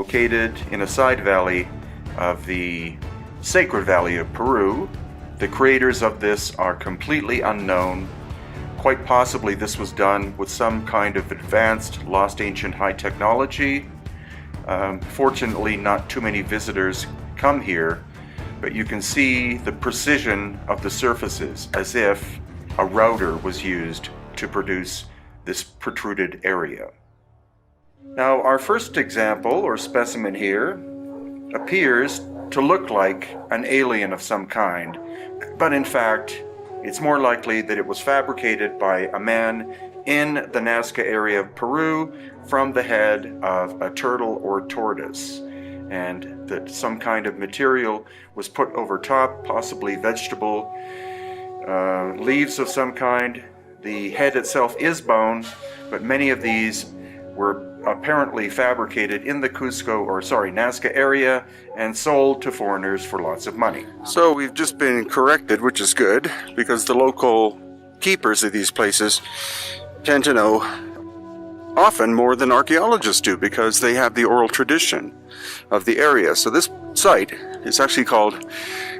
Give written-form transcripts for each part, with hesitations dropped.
located in a side valley of the Sacred Valley of Peru. The creators of this are completely unknown. Quite possibly this was done with some kind of advanced lost ancient high technology. Fortunately, not too many visitors come here, but you can see the precision of the surfaces as if a router was used to produce this protruded area. Now, our first example or specimen here appears to look like an alien of some kind, but in fact, it's more likely that it was fabricated by a man in the Nazca area of Peru from the head of a turtle or tortoise, and that some kind of material was put over top, possibly vegetable leaves of some kind. The head itself is bone, but many of these were apparently fabricated in the Nazca area and sold to foreigners for lots of money. So we've just been corrected, which is good, because the local keepers of these places tend to know often more than archaeologists do, because they have the oral tradition of the area. So this site is actually called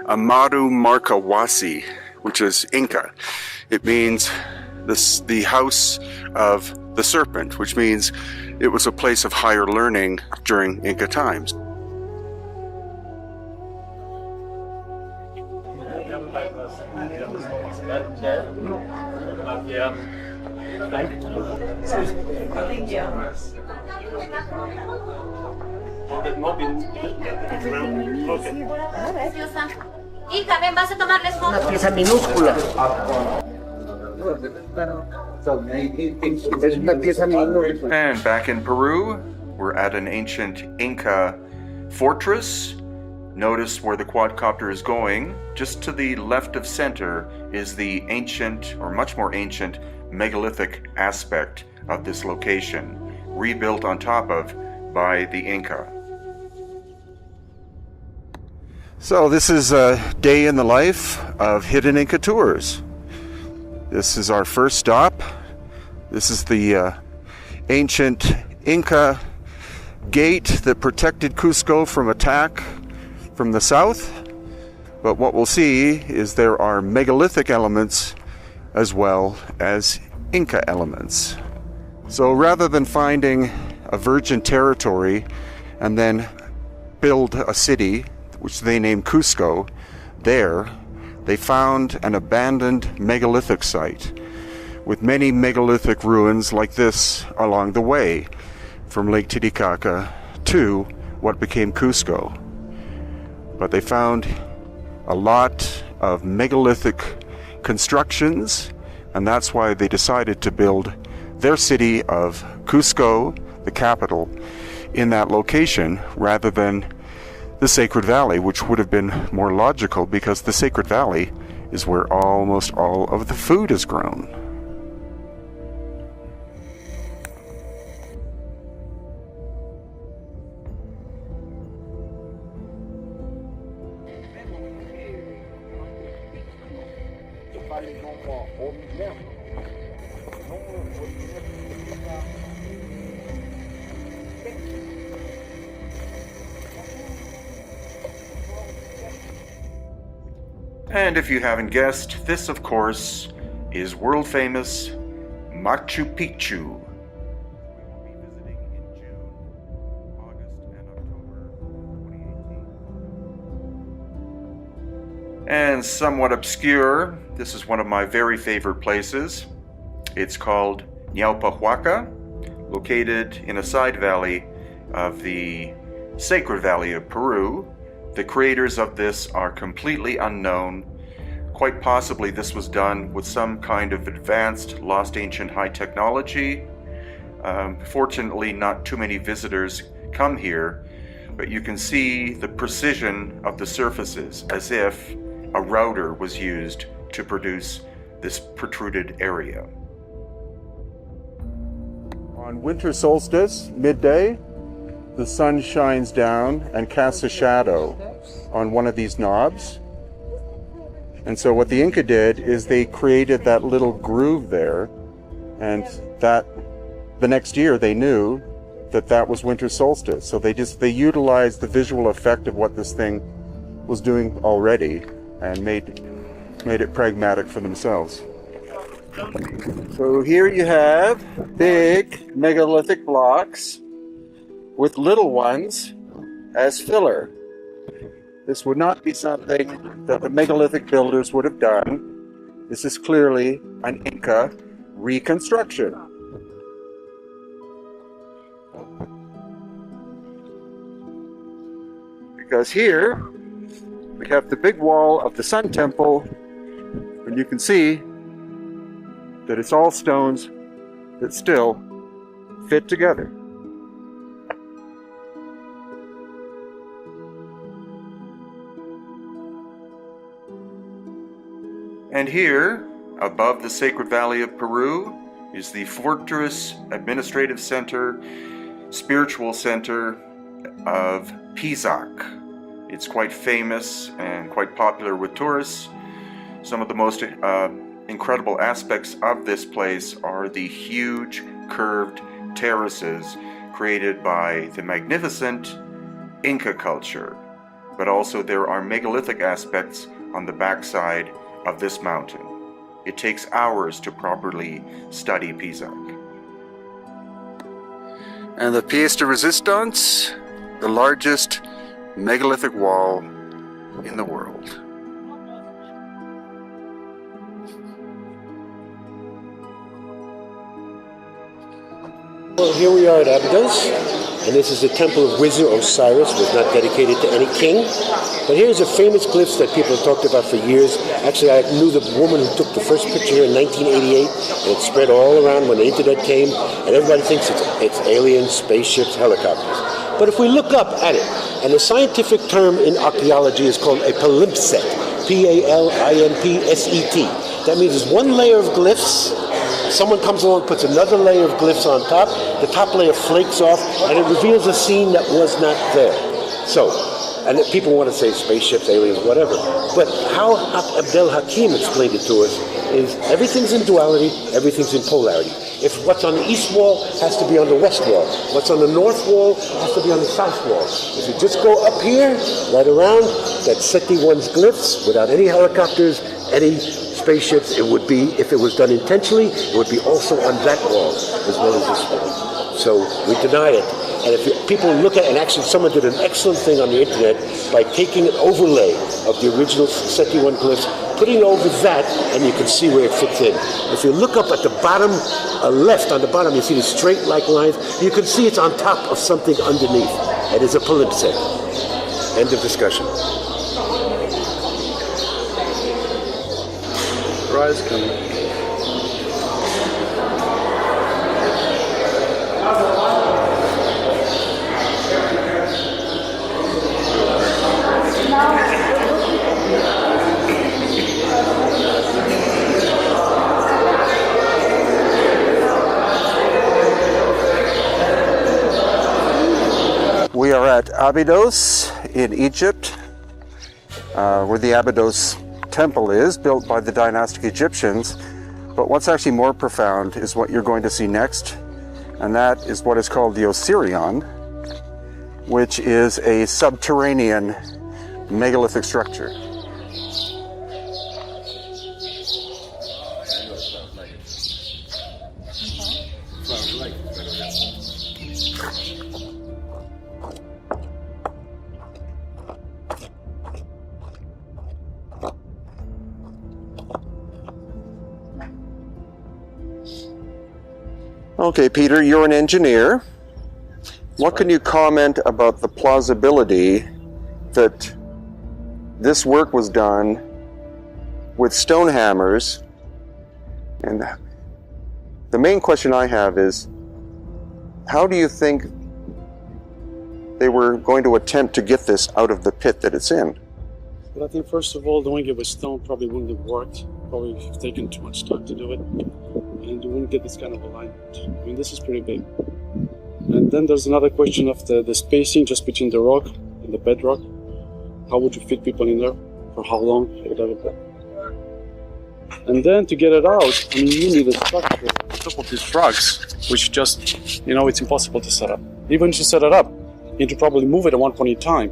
Amaru Markawasi, which is Inca. It means the house of the serpent, which means it was a place of higher learning during Inca times. Una pieza minúscula. And back in Peru, we're at an ancient Inca fortress. Notice where the quadcopter is going. Just to the left of center is the ancient, or much more ancient, megalithic aspect of this location, rebuilt on top of by the Inca. So this is a day in the life of Hidden Inca Tours. This is our first stop. This is the ancient Inca gate that protected Cusco from attack from the south. But what we'll see is there are megalithic elements as well as Inca elements. So rather than finding a virgin territory and then build a city, which they named Cusco, there, they found an abandoned megalithic site with many megalithic ruins like this along the way from Lake Titicaca to what became Cusco. But they found a lot of megalithic constructions, and that's why they decided to build their city of Cusco, the capital, in that location rather than the Sacred Valley, which would have been more logical because the Sacred Valley is where almost all of the food is grown. And if you haven't guessed, this of course is world famous Machu Picchu. We will be visiting in June, August, and October 2018. And somewhat obscure, this is one of my very favorite places. It's called Ñaupahuaca, located in a side valley of the Sacred Valley of Peru. The creators of this are completely unknown. Quite possibly this was done with some kind of advanced lost ancient high technology. Fortunately, not too many visitors come here, but you can see the precision of the surfaces as if a router was used to produce this protruded area. On winter solstice, midday, the sun shines down and casts a shadow on one of these knobs. And so what the Inca did is they created that little groove there, and that the next year they knew that was winter solstice. So they utilized the visual effect of what this thing was doing already and made it pragmatic for themselves. So here you have big megalithic blocks with little ones as filler. This would not be something that the megalithic builders would have done. This is clearly an Inca reconstruction. Because here we have the big wall of the Sun Temple, and you can see that it's all stones that still fit together. And here, above the Sacred Valley of Peru, is the fortress, administrative center, spiritual center of Pisac. It's quite famous and quite popular with tourists. Some of the most incredible aspects of this place are the huge curved terraces created by the magnificent Inca culture. But also there are megalithic aspects on the backside of this mountain. It takes hours to properly study Pisac. And the pièce de résistance, the largest megalithic wall in the world. Well, here we are at Abydos, and this is the temple of Wizard Osiris. It was not dedicated to any king. But here's a famous glyph that people have talked about for years. Actually, I knew the woman who took the first picture here in 1988, and it spread all around when the internet came, and everybody thinks it's aliens, spaceships, helicopters. But if we look up at it, and the scientific term in archaeology is called a palimpsest, P-A-L-I-M-P-S-E-T. That means there's one layer of glyphs, someone comes along, puts another layer of glyphs on top, the top layer flakes off, and it reveals a scene that was not there. So, and people want to say spaceships, aliens, whatever. But how Abdel Hakim explained it to us is everything's in duality, everything's in polarity. If what's on the east wall has to be on the west wall, what's on the north wall has to be on the south wall. If you just go up here, right around, that SETI 1's glyphs, without any helicopters, any spaceships, it would be, if it was done intentionally, it would be also on that wall as well as this wall. So we deny it. And if people look at, and actually someone did an excellent thing on the internet by taking an overlay of the original SETI 1 glyphs, putting it over that, and you can see where it fits in. If you look up at the bottom left, on the bottom, you see the straight-like lines. You can see it's on top of something underneath. It is a palimpsest. End of discussion. Rise coming. We are at Abydos in Egypt, where the Abydos temple is, built by the dynastic Egyptians. But what's actually more profound is what you're going to see next, and that is what is called the Osirion, which is a subterranean megalithic structure. Okay, Peter, you're an engineer. What can you comment about the plausibility that this work was done with stone hammers? And the main question I have is, how do you think they were going to attempt to get this out of the pit that it's in? But I think, first of all, doing it with stone probably wouldn't have worked. Probably would have taken too much time to do it. And you wouldn't get this kind of alignment. I mean, this is pretty big. And then there's another question of the spacing just between the rock and the bedrock. How would you fit people in there? For how long? Whatever. And then to get it out, I mean, you need a structure on top of these rocks, which just, it's impossible to set up. even to set it up, and to probably move it at one point in time.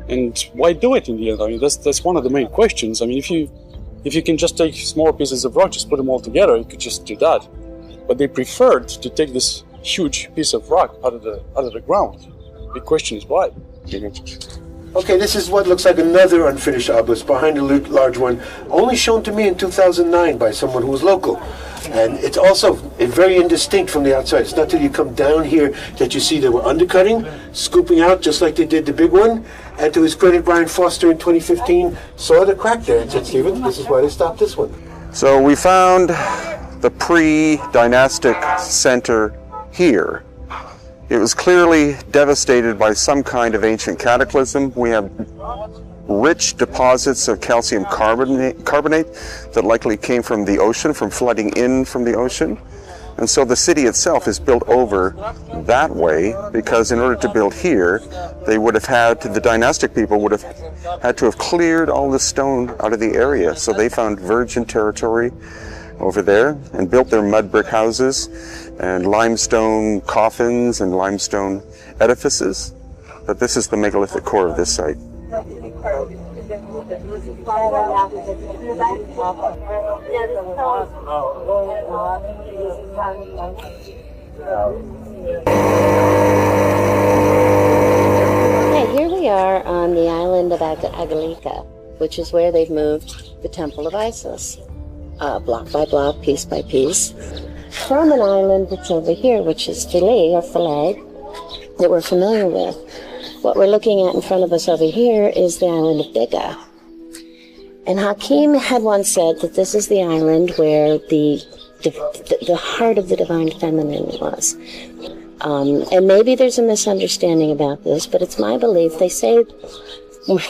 And why do it in the end? I mean, that's one of the main questions. I mean, if you can just take small pieces of rock, just put them all together, you could just do that. But they preferred to take this huge piece of rock out of the ground. The question is why? Okay, this is what looks like another unfinished obelisk behind a large one, only shown to me in 2009 by someone who was local. And it's also very indistinct from the outside. It's not till you come down here that you see they were undercutting, scooping out just like they did the big one. And to his credit, Brien Foerster in 2015 saw the crack there and said, Stephen, this is why they stopped this one. So we found the pre-dynastic center here. It was clearly devastated by some kind of ancient cataclysm. We have rich deposits of calcium carbonate that likely came from the ocean, from flooding in from the ocean. And so the city itself is built over that way because in order to build here, they would have had to, the dynastic people would have had to have cleared all the stone out of the area. So they found virgin territory over there and built their mud brick houses and limestone coffins and limestone edifices. But this is the megalithic core of this site. Okay, here we are on the island of Agalica, which is where they've moved the Temple of Isis, block by block, piece by piece, from an island that's over here, which is Philae, or Philae, that we're familiar with. What we're looking at in front of us over here is the island of Biga. And Hakim had once said that this is the island where the heart of the divine feminine was. And maybe there's a misunderstanding about this, but it's my belief. They say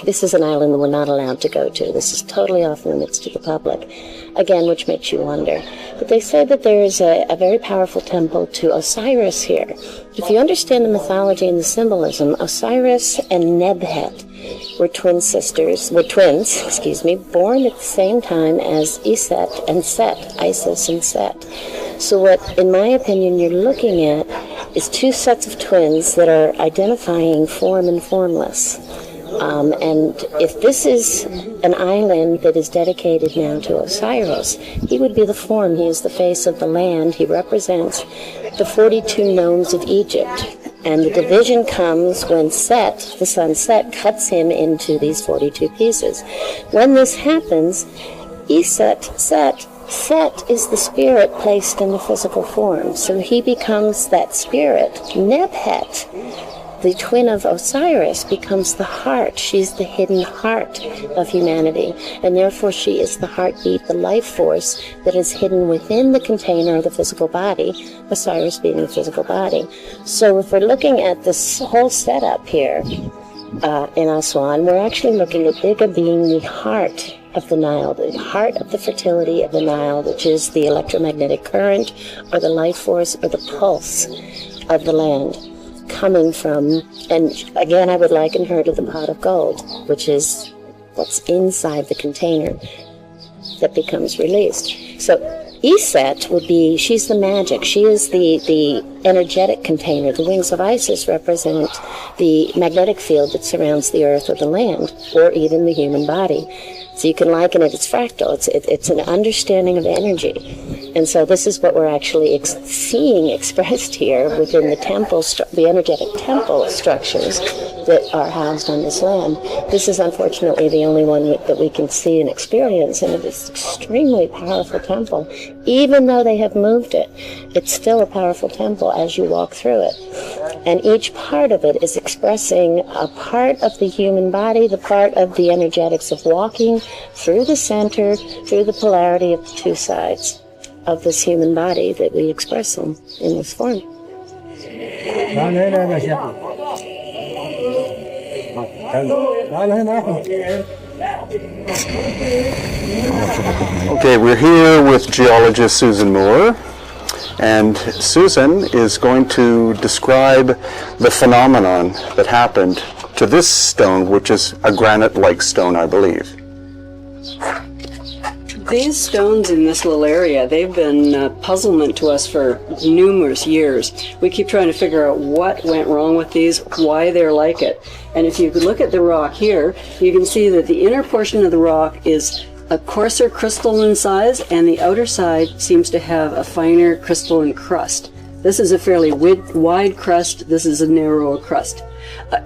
this is an island that we're not allowed to go to. This is totally off limits to the public. Again, which makes you wonder. But they say that there is a very powerful temple to Osiris here. If you understand the mythology and the symbolism, Osiris and Nebhet were twins, born at the same time as Iset and Set, Isis and Set. So what, in my opinion, you're looking at is two sets of twins that are identifying form and formless. And if this is an island that is dedicated now to Osiris, he would be the form. He is the face of the land. He represents the 42 nomes of Egypt. And the division comes when Set, the sun Set, cuts him into these 42 pieces. When this happens, Set is the spirit placed in the physical form. So he becomes that spirit. Nebhet, the twin of Osiris, becomes the heart. She's the hidden heart of humanity, and therefore she is the heartbeat, the life force that is hidden within the container of the physical body, Osiris being the physical body. So if we're looking at this whole setup here in Aswan, we're actually looking at Biga being the heart of the Nile, the heart of the fertility of the Nile, which is the electromagnetic current or the life force or the pulse of the land, coming from, and again I would liken her to the pot of gold, which is what's inside the container that becomes released. So Iset would be, she's the magic, she is the energetic container. The wings of Isis represent the magnetic field that surrounds the earth or the land, or even the human body. So you can liken it, it's fractal, it's an understanding of energy. And so this is what we're actually seeing expressed here within the temple, the energetic temple structures that are housed on this land. This is unfortunately the only one that we can see and experience, and it is an extremely powerful temple. Even though they have moved it, it's still a powerful temple as you walk through it. And each part of it is expressing a part of the human body, the part of the energetics of walking through the center, through the polarity of the two sides of this human body that we express in this form. Okay, we're here with geologist Susan Moore, and Susan is going to describe the phenomenon that happened to this stone, which is a granite-like stone, I believe. These stones in this little area, they've been puzzlement to us for numerous years. We keep trying to figure out what went wrong with these, why they're like it. And if you look at the rock here, you can see that the inner portion of the rock is a coarser crystalline size, and the outer side seems to have a finer crystalline crust. This is a fairly wide crust. This is a narrower crust.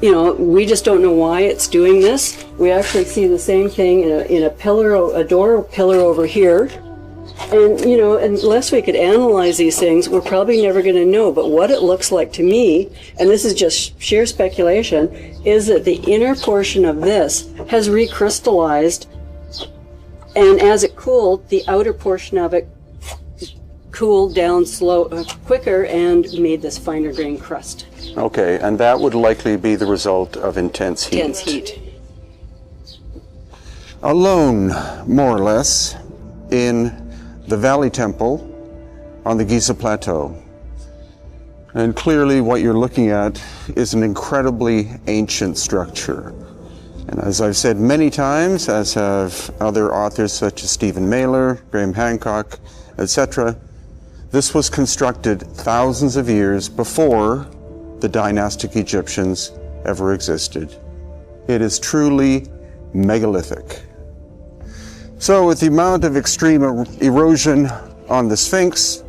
We just don't know why it's doing this. We actually see the same thing in a pillar, a door pillar over here. And, unless we could analyze these things, we're probably never going to know. But what it looks like to me, and this is just sheer speculation, is that the inner portion of this has recrystallized. And as it cooled, the outer portion of it cooled down quicker and made this finer grain crust. Okay, and that would likely be the result of intense heat. Intense heat. Alone, more or less, in the Valley Temple on the Giza Plateau. And clearly what you're looking at is an incredibly ancient structure. And as I've said many times, as have other authors such as Stephen Mailer, Graham Hancock, etc., this was constructed thousands of years before the dynastic Egyptians ever existed. It is truly megalithic. So with the amount of extreme erosion on the Sphinx,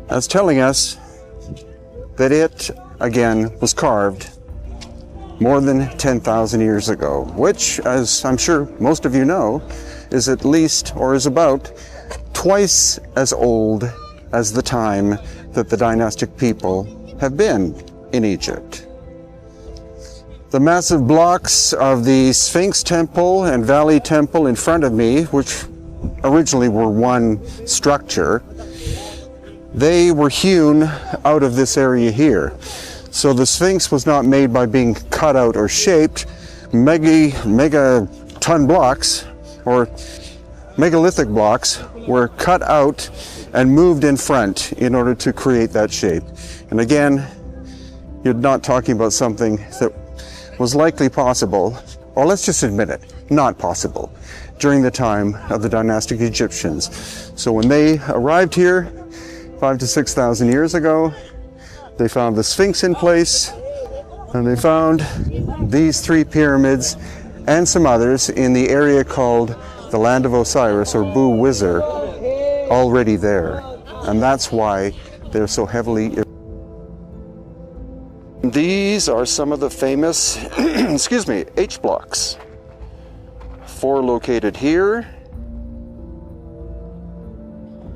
that's telling us that it, again, was carved more than 10,000 years ago, which, as I'm sure most of you know, is at least, or is about, twice as old as the time that the dynastic people have been in Egypt. The massive blocks of the Sphinx Temple and Valley Temple in front of me, which originally were one structure, they were hewn out of this area here. So the Sphinx was not made by being cut out or shaped. Megaton blocks, or megalithic blocks, were cut out and moved in front in order to create that shape. And again, you're not talking about something that was likely possible, or let's just admit it, not possible, during the time of the dynastic Egyptians. So when they arrived here 5,000 to 6,000 years ago, they found the Sphinx in place, and they found these three pyramids and some others in the area called the Land of Osiris, or Bu Wizard, already there. And that's why they're so heavily. These are some of the famous, H blocks. 4 located here,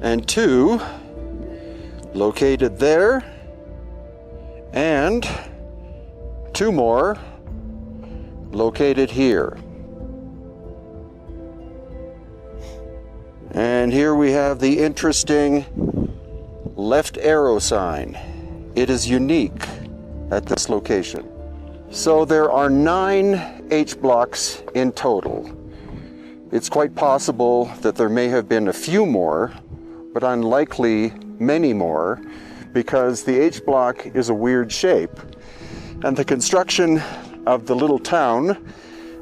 and 2 located there, and 2 more located here. And here we have the interesting left arrow sign. It is unique at this location. So there are 9 H blocks in total. It's quite possible that there may have been a few more, but unlikely many more, because the H block is a weird shape. And the construction of the little town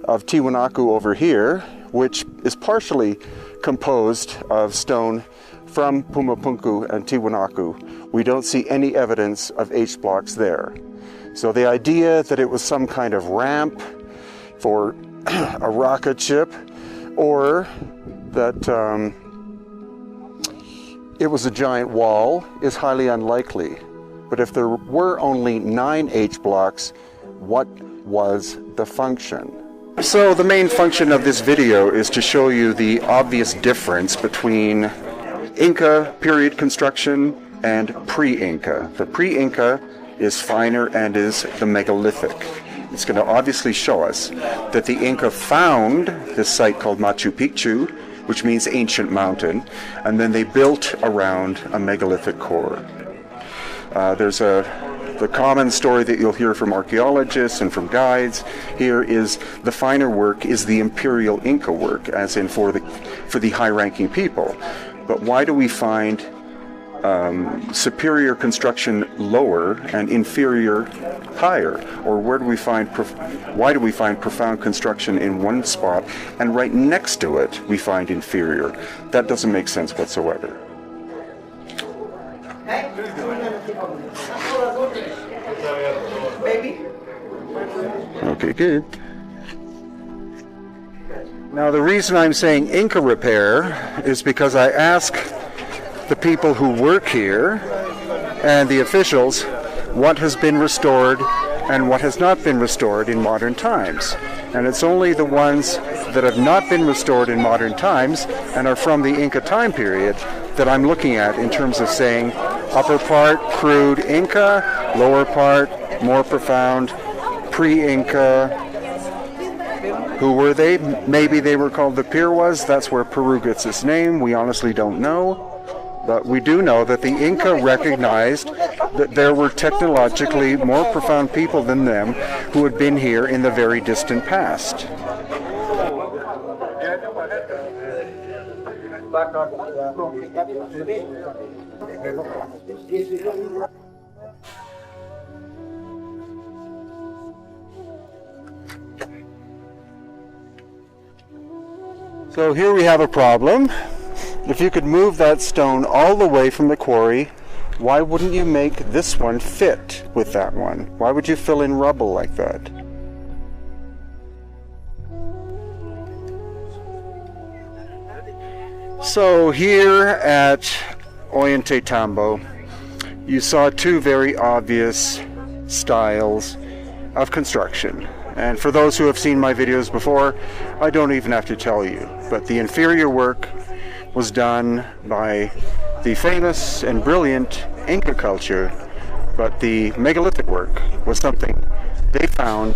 of Tiwanaku over here, which is partially composed of stone from Pumapunku and Tiwanaku, we don't see any evidence of H blocks there. So the idea that it was some kind of ramp for a rocket ship, or that it was a giant wall, is highly unlikely. But if there were only 9 H blocks, what was the function? So the main function of this video is to show you the obvious difference between Inca period construction and pre-Inca. The pre-Inca is finer and is the megalithic. It's going to obviously show us that the Inca found this site called Machu Picchu, which means ancient mountain, and then they built around a megalithic core. The common story that you'll hear from archaeologists and from guides here is the finer work is the imperial Inca work, as in for the high-ranking people. But why do we find superior construction lower and inferior higher? Or why do we find profound construction in one spot and right next to it we find inferior? That doesn't make sense whatsoever. Okay, good. Now the reason I'm saying Inca repair is because I ask the people who work here and the officials what has been restored and what has not been restored in modern times. And it's only the ones that have not been restored in modern times and are from the Inca time period that I'm looking at in terms of saying upper part crude Inca, lower part more profound pre-Inca. Who were they? Maybe they were called the Peruvians. That's where Peru gets its name. We honestly don't know. But we do know that the Inca recognized that there were technologically more profound people than them who had been here in the very distant past. So here we have a problem. If you could move that stone all the way from the quarry, why wouldn't you make this one fit with that one? Why would you fill in rubble like that? So here at Ollantaytambo, you saw two very obvious styles of construction. And for those who have seen my videos before, I don't even have to tell you. But the inferior work was done by the famous and brilliant Inca culture, but the megalithic work was something they found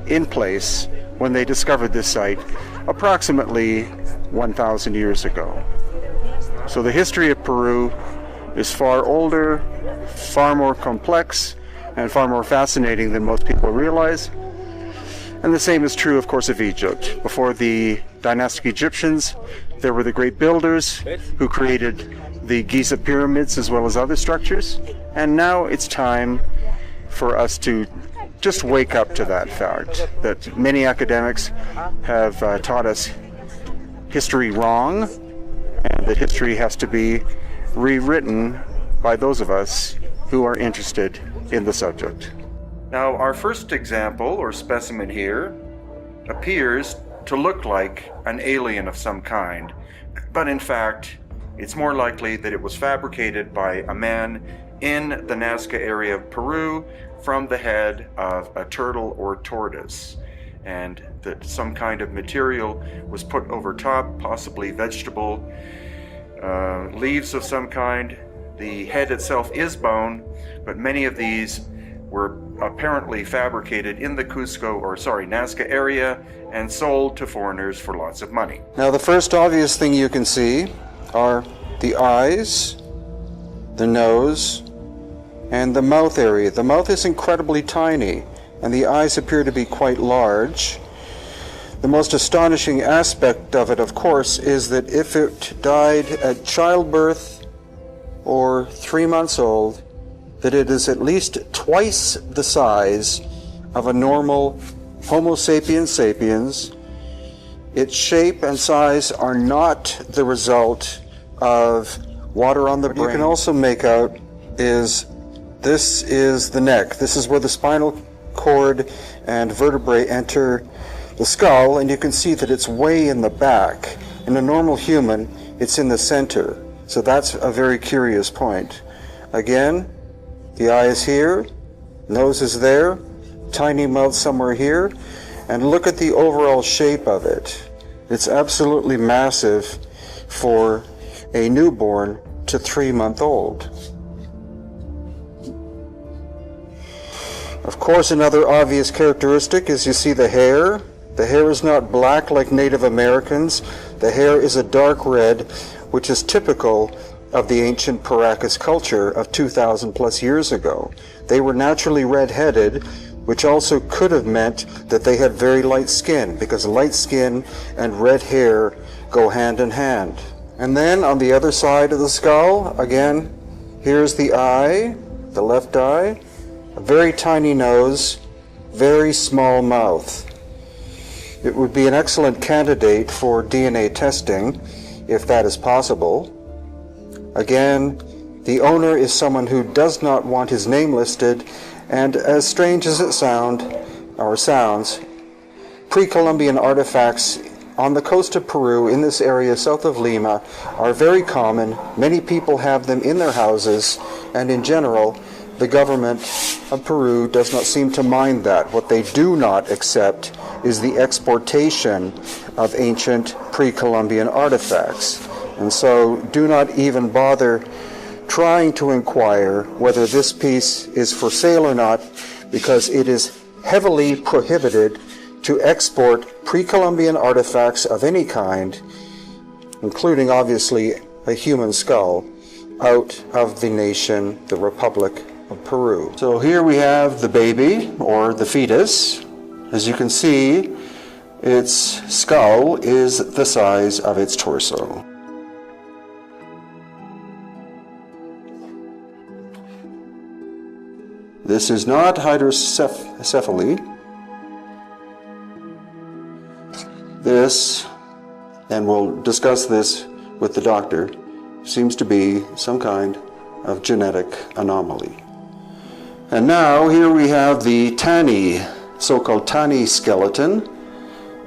in place when they discovered this site approximately 1,000 years ago. So the history of Peru is far older, far more complex, and far more fascinating than most people realize. And the same is true, of course, of Egypt. Before the dynastic Egyptians, there were the great builders who created the Giza pyramids as well as other structures. And now it's time for us to just wake up to that fact that many academics have taught us history wrong, and that history has to be rewritten by those of us who are interested in the subject. Now, our first example or specimen here appears to look like an alien of some kind, but in fact, it's more likely that it was fabricated by a man in the Nazca area of Peru from the head of a turtle or tortoise, and that some kind of material was put over top, possibly vegetable leaves of some kind. The head itself is bone, but many of these were apparently fabricated in the Nazca area and sold to foreigners for lots of money. Now the first obvious thing you can see are the eyes, the nose, and the mouth area. The mouth is incredibly tiny, and the eyes appear to be quite large. The most astonishing aspect of it, of course, is that if it died at childbirth or 3 months old, that it is at least twice the size of a normal Homo sapiens sapiens. Its shape and size are not the result of water on the brain. What you can also make out is this is the neck. This is where the spinal cord and vertebrae enter the skull, and you can see that it's way in the back. In a normal human, it's in the center. So that's a very curious point. Again, the eye is here, nose is there, tiny mouth somewhere here, and look at the overall shape of it. It's absolutely massive for a newborn to 3-month-old. Of course, another obvious characteristic is you see the hair. The hair is not black like Native Americans. The hair is a dark red, which is typical of the ancient Paracas culture of 2,000 plus years ago. They were naturally red-headed, which also could have meant that they had very light skin, because light skin and red hair go hand in hand. And then on the other side of the skull, again, Here's the eye, the left eye, a very tiny nose, very small mouth. It would be an excellent candidate for DNA testing, if that is possible. Again, the owner is someone who does not want his name listed, and as strange as it sounds, pre-Columbian artifacts on the coast of Peru, in this area south of Lima, are very common. Many people have them in their houses, and in general, the government of Peru does not seem to mind that. What they do not accept is the exportation of ancient pre-Columbian artifacts. And so do not even bother trying to inquire whether this piece is for sale or not, because it is heavily prohibited to export pre-Columbian artifacts of any kind, including obviously a human skull, out of the nation, the Republic of Peru. So here we have the baby, or the fetus. As you can see, its skull is the size of its torso. This is not hydrocephaly. This, and we'll discuss this with the doctor, seems to be some kind of genetic anomaly. And now here we have the Tani, so-called Tani skeleton.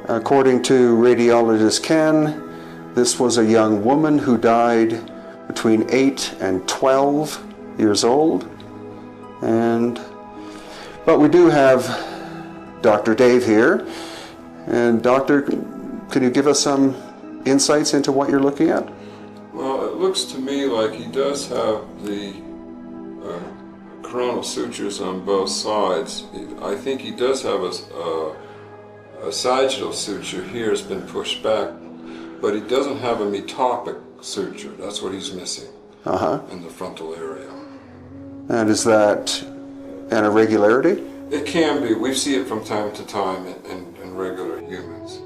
According to radiologist Ken, this was a young woman who died between 8 and 12 years old. But we do have Dr. Dave here. And doctor, can you give us some insights into what you're looking at? Well, it looks to me like he does have the coronal sutures on both sides. I think he does have a sagittal suture here has been pushed back, but he doesn't have a metopic suture. That's what he's missing in the frontal area. And is that an irregularity? It can be. We see it from time to time in regular humans.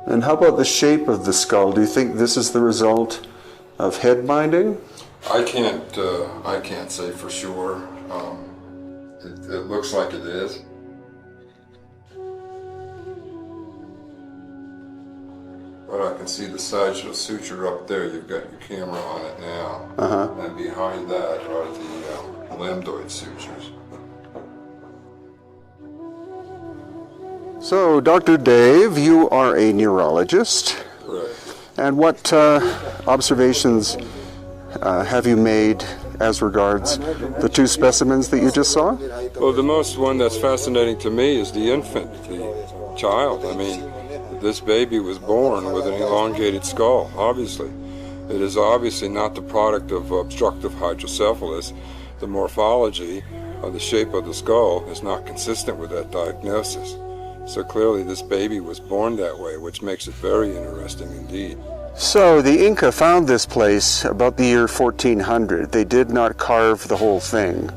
And how about the shape of the skull? Do you think this is the result of head binding? I can't say for sure. It looks like it is. But I can see the sagittal suture up there. You've got your camera on it now. And behind that are the lambdoid sutures. So, Dr. Dave, you are a neurologist. Correct. And what observations have you made as regards the two specimens that you just saw? Well, the most one that's fascinating to me is the infant, the child. I mean, this baby was born with an elongated skull, obviously. It is obviously not the product of obstructive hydrocephalus. The morphology of the shape of the skull is not consistent with that diagnosis. So clearly this baby was born that way, which makes it very interesting indeed. So the Inca found this place about the year 1400. They did not carve the whole thing.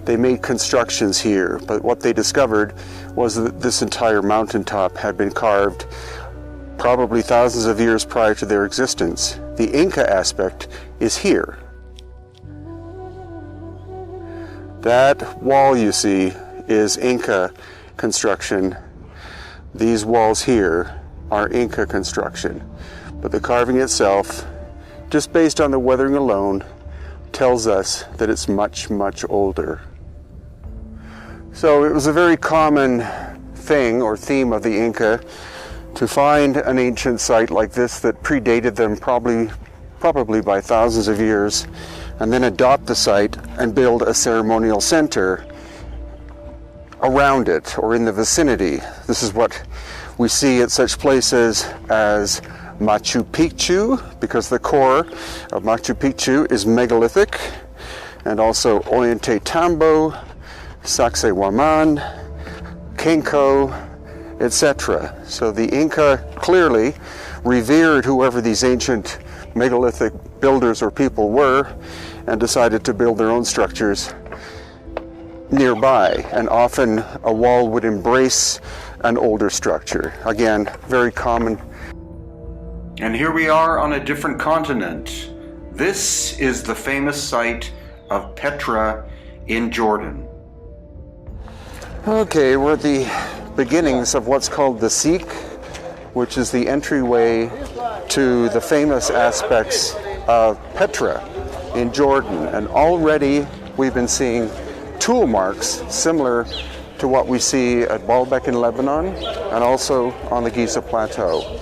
They made constructions here, but what they discovered was that this entire mountaintop had been carved probably thousands of years prior to their existence. The Inca aspect is here. That wall you see is Inca construction. These walls here are Inca construction. But the carving itself, just based on the weathering alone, tells us that it's much, much older. So it was a very common thing or theme of the Inca to find an ancient site like this that predated them probably by thousands of years, and then adopt the site and build a ceremonial center around it or in the vicinity. This is what we see at such places as Machu Picchu, because the core of Machu Picchu is megalithic, and also Ollantaytambo, Sacsayhuaman, Kenko, etc. So the Inca clearly revered whoever these ancient megalithic builders or people were, and decided to build their own structures nearby, and often a wall would embrace an older structure. Again, very common. And here we are on a different continent. This is the famous site of Petra in Jordan. Okay, we're at the beginnings of what's called the Sikh, which is the entryway to the famous aspects of Petra in Jordan. And already we've been seeing tool marks similar to what we see at Baalbek in Lebanon and also on the Giza Plateau.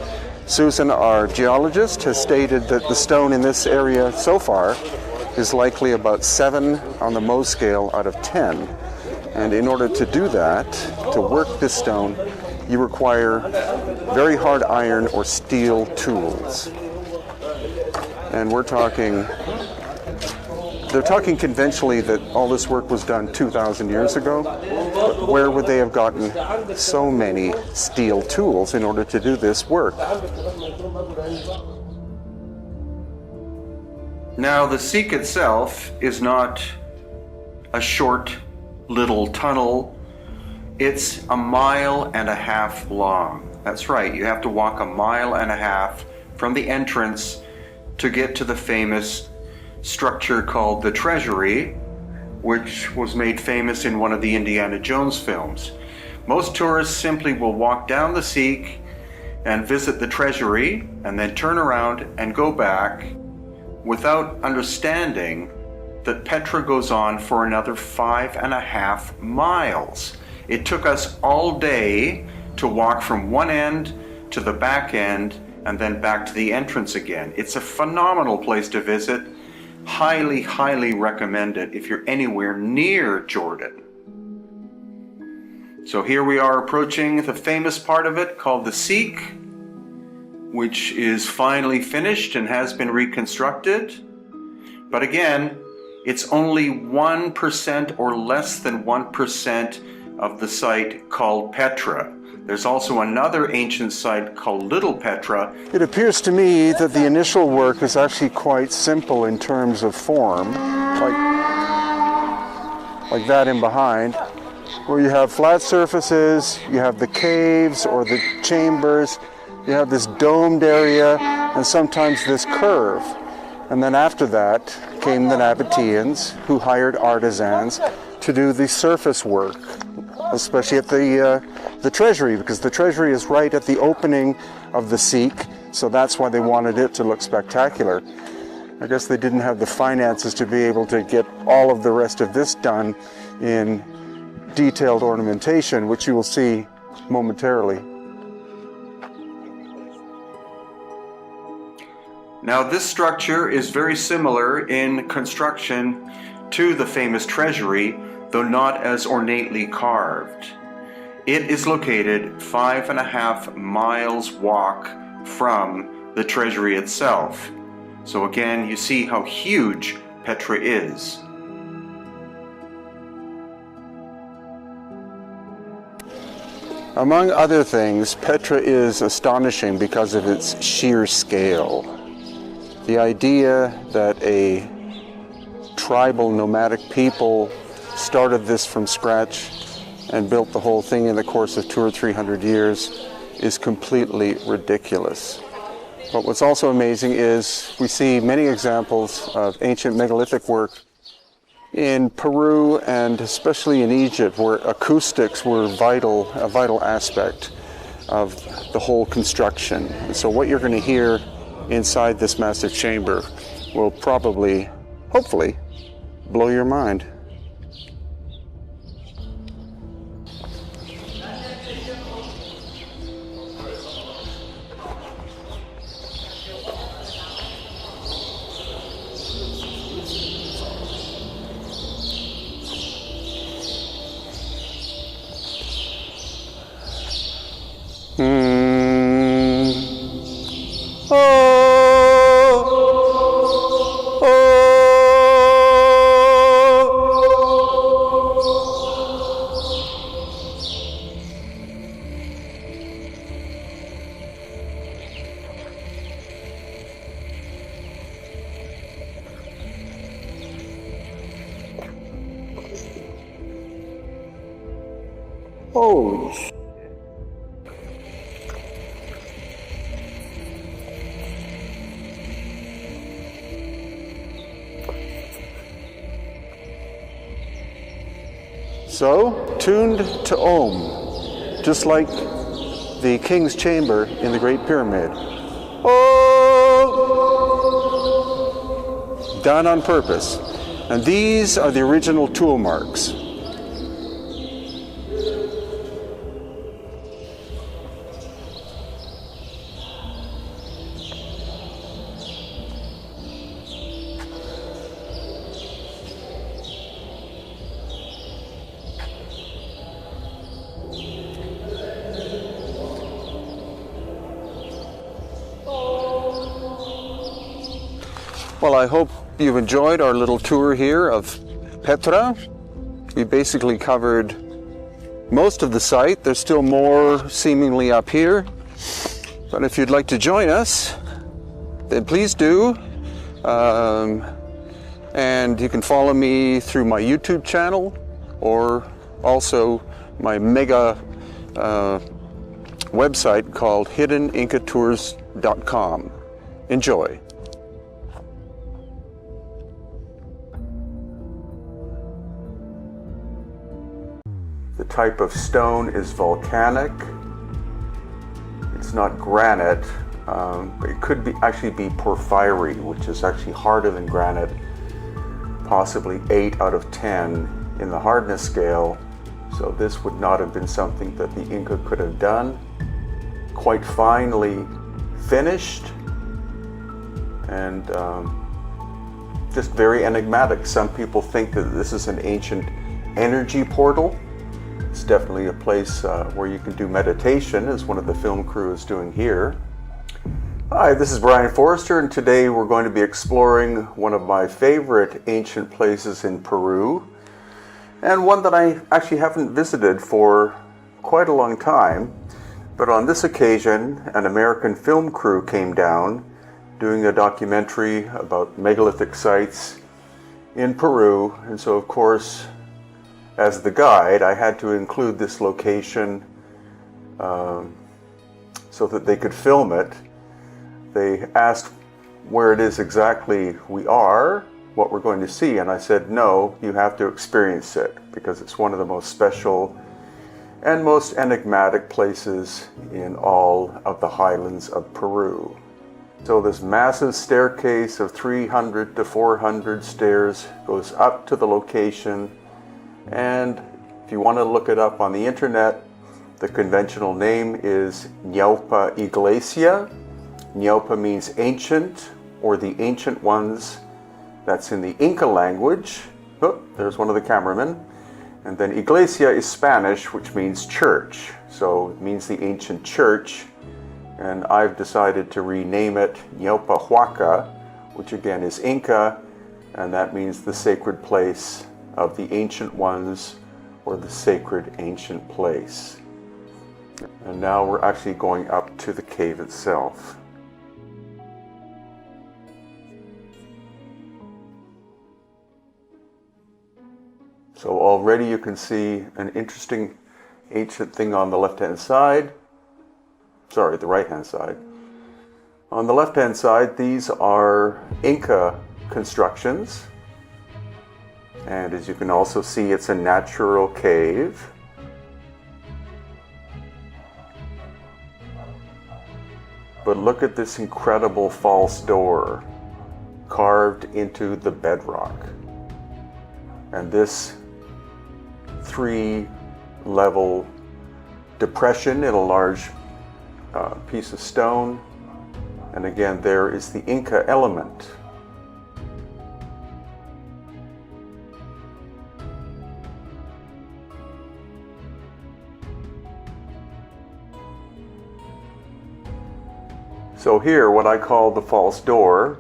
Susan, our geologist, has stated that the stone in this area so far is likely about 7 on the Mohs scale out of 10. And in order to do that, to work this stone, you require very hard iron or steel tools. And they're talking conventionally that all this work was done 2,000 years ago, but where would they have gotten so many steel tools in order to do this work? Now, the Sikh itself is not a short little tunnel. It's 1.5 miles long. That's right, you have to walk 1.5 miles from the entrance to get to the famous structure called the Treasury, which was made famous in one of the Indiana Jones films. Most tourists simply will walk down the Sikh and visit the Treasury and then turn around and go back without understanding that Petra goes on for another 5.5 miles. It took us all day to walk from one end to the back end and then back to the entrance again. It's a phenomenal place to visit. Highly, highly recommend it if you're anywhere near Jordan. So here we are approaching the famous part of it called the Sikh, which is finally finished and has been reconstructed. But again, it's only 1% or less than 1% of the site called Petra. There's also another ancient site called Little Petra. It appears to me that the initial work is actually quite simple in terms of form, like that in behind, where you have flat surfaces, you have the caves or the chambers, you have this domed area, and sometimes this curve. And then after that came the Nabateans, who hired artisans to do the surface work, especially at the Treasury, because the Treasury is right at the opening of the Sikh, so that's why they wanted it to look spectacular. I guess they didn't have the finances to be able to get all of the rest of this done in detailed ornamentation, which you will see momentarily. Now, this structure is very similar in construction to the famous Treasury, though not as ornately carved. It is located 5.5 miles walk from the Treasury itself. So again, you see how huge Petra is. Among other things, Petra is astonishing because of its sheer scale. The idea that a tribal nomadic people started this from scratch and built the whole thing in the course of 200 or 300 years is completely ridiculous. But what's also amazing is we see many examples of ancient megalithic work in Peru and especially in Egypt, where acoustics were a vital aspect of the whole construction. And so what you're going to hear inside this massive chamber will probably, hopefully, blow your mind. Holy sh... So, tuned to Om, just like the king's chamber in the Great Pyramid. Oh! Done on purpose. And these are the original tool marks. Well, I hope you've enjoyed our little tour here of Petra. We basically covered most of the site. There's still more seemingly up here. But if you'd like to join us, then please do. And you can follow me through my YouTube channel or also my mega website called hiddenincatours.com. Enjoy. The type of stone is volcanic. It's not granite, but it could actually be porphyry, which is actually harder than granite, possibly 8 out of 10 in the hardness scale. So this would not have been something that the Inca could have done. Quite finely finished and just very enigmatic. Some people think that this is an ancient energy portal. It's definitely a place where you can do meditation, as one of the film crew is doing here. Hi, this is Brien Foerster, and today we're going to be exploring one of my favorite ancient places in Peru, and one that I actually haven't visited for quite a long time. But on this occasion, an American film crew came down doing a documentary about megalithic sites in Peru, and so of course, as the guide, I had to include this location so that they could film it. They asked where it is exactly we are, what we're going to see, and I said, no, you have to experience it, because it's one of the most special and most enigmatic places in all of the highlands of Peru. So this massive staircase of 300 to 400 stairs goes up to the location. And if you want to look it up on the internet, the conventional name is Ñaupa Iglesia. Ñaupa means ancient, or the ancient ones. That's in the Inca language. Oh, there's one of the cameramen. And then Iglesia is Spanish, which means church. So it means the ancient church. And I've decided to rename it Ñaupa Huaca, which again is Inca, and that means the sacred place of the ancient ones, or the sacred ancient place. And now we're actually going up to the cave itself. So already you can see an interesting ancient thing on the left-hand side. Sorry, the right-hand side. On the left-hand side, these are Inca constructions. And as you can also see, it's a natural cave. But look at this incredible false door carved into the bedrock. And this 3-level depression in a large piece of stone. And again, there is the Inca element. So here, what I call the false door,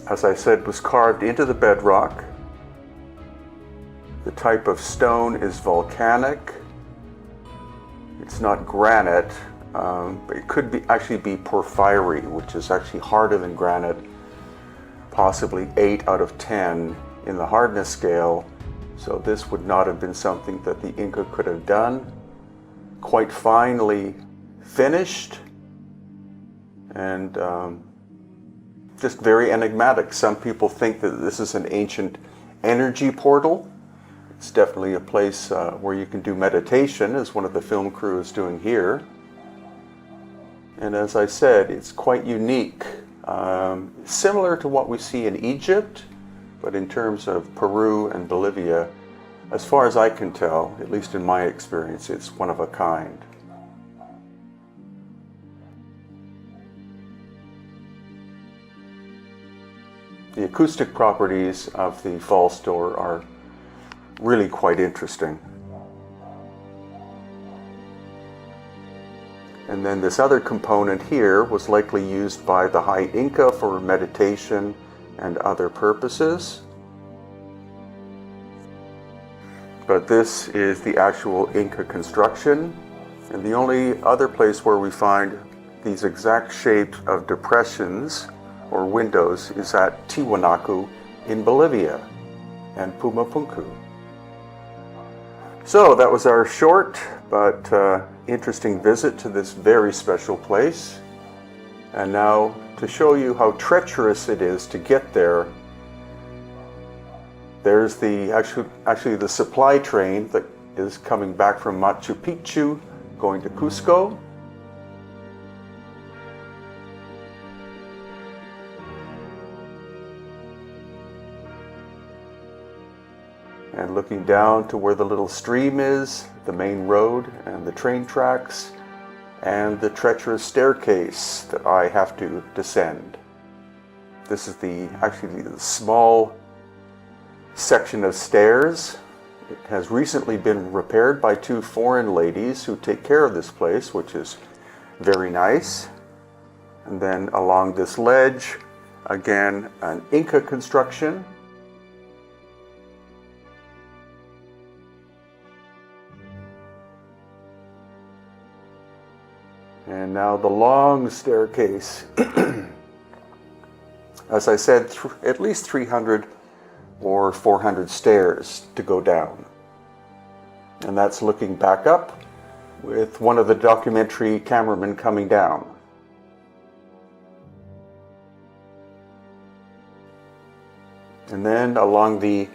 as I said, was carved into the bedrock. The type of stone is volcanic. It's not granite, but it could actually be porphyry, which is actually harder than granite, possibly 8 out of 10 in the hardness scale. So this would not have been something that the Inca could have done. Quite finely finished, and just very enigmatic. Some people think that this is an ancient energy portal. It's definitely a place where you can do meditation, as one of the film crew is doing here. And as I said, it's quite unique. Similar to what we see in Egypt, but in terms of Peru and Bolivia, as far as I can tell, at least in my experience, it's one of a kind. The acoustic properties of the false door are really quite interesting. And then this other component here was likely used by the High Inca for meditation and other purposes. But this is the actual Inca construction. And the only other place where we find these exact shapes of depressions or windows is at Tiwanaku in Bolivia and Pumapunku. So that was our short but interesting visit to this very special place. And now, to show you how treacherous it is to get there, there's the actually the supply train that is coming back from Machu Picchu going to Cusco. And looking down to where the little stream is, the main road and the train tracks, and the treacherous staircase that I have to descend. This is actually the small section of stairs. It has recently been repaired by two foreign ladies who take care of this place, which is very nice. And then along this ledge, again, an Inca construction. And now the long staircase. As I said, at least 300 or 400 stairs to go down. And that's looking back up with one of the documentary cameramen coming down. And then along the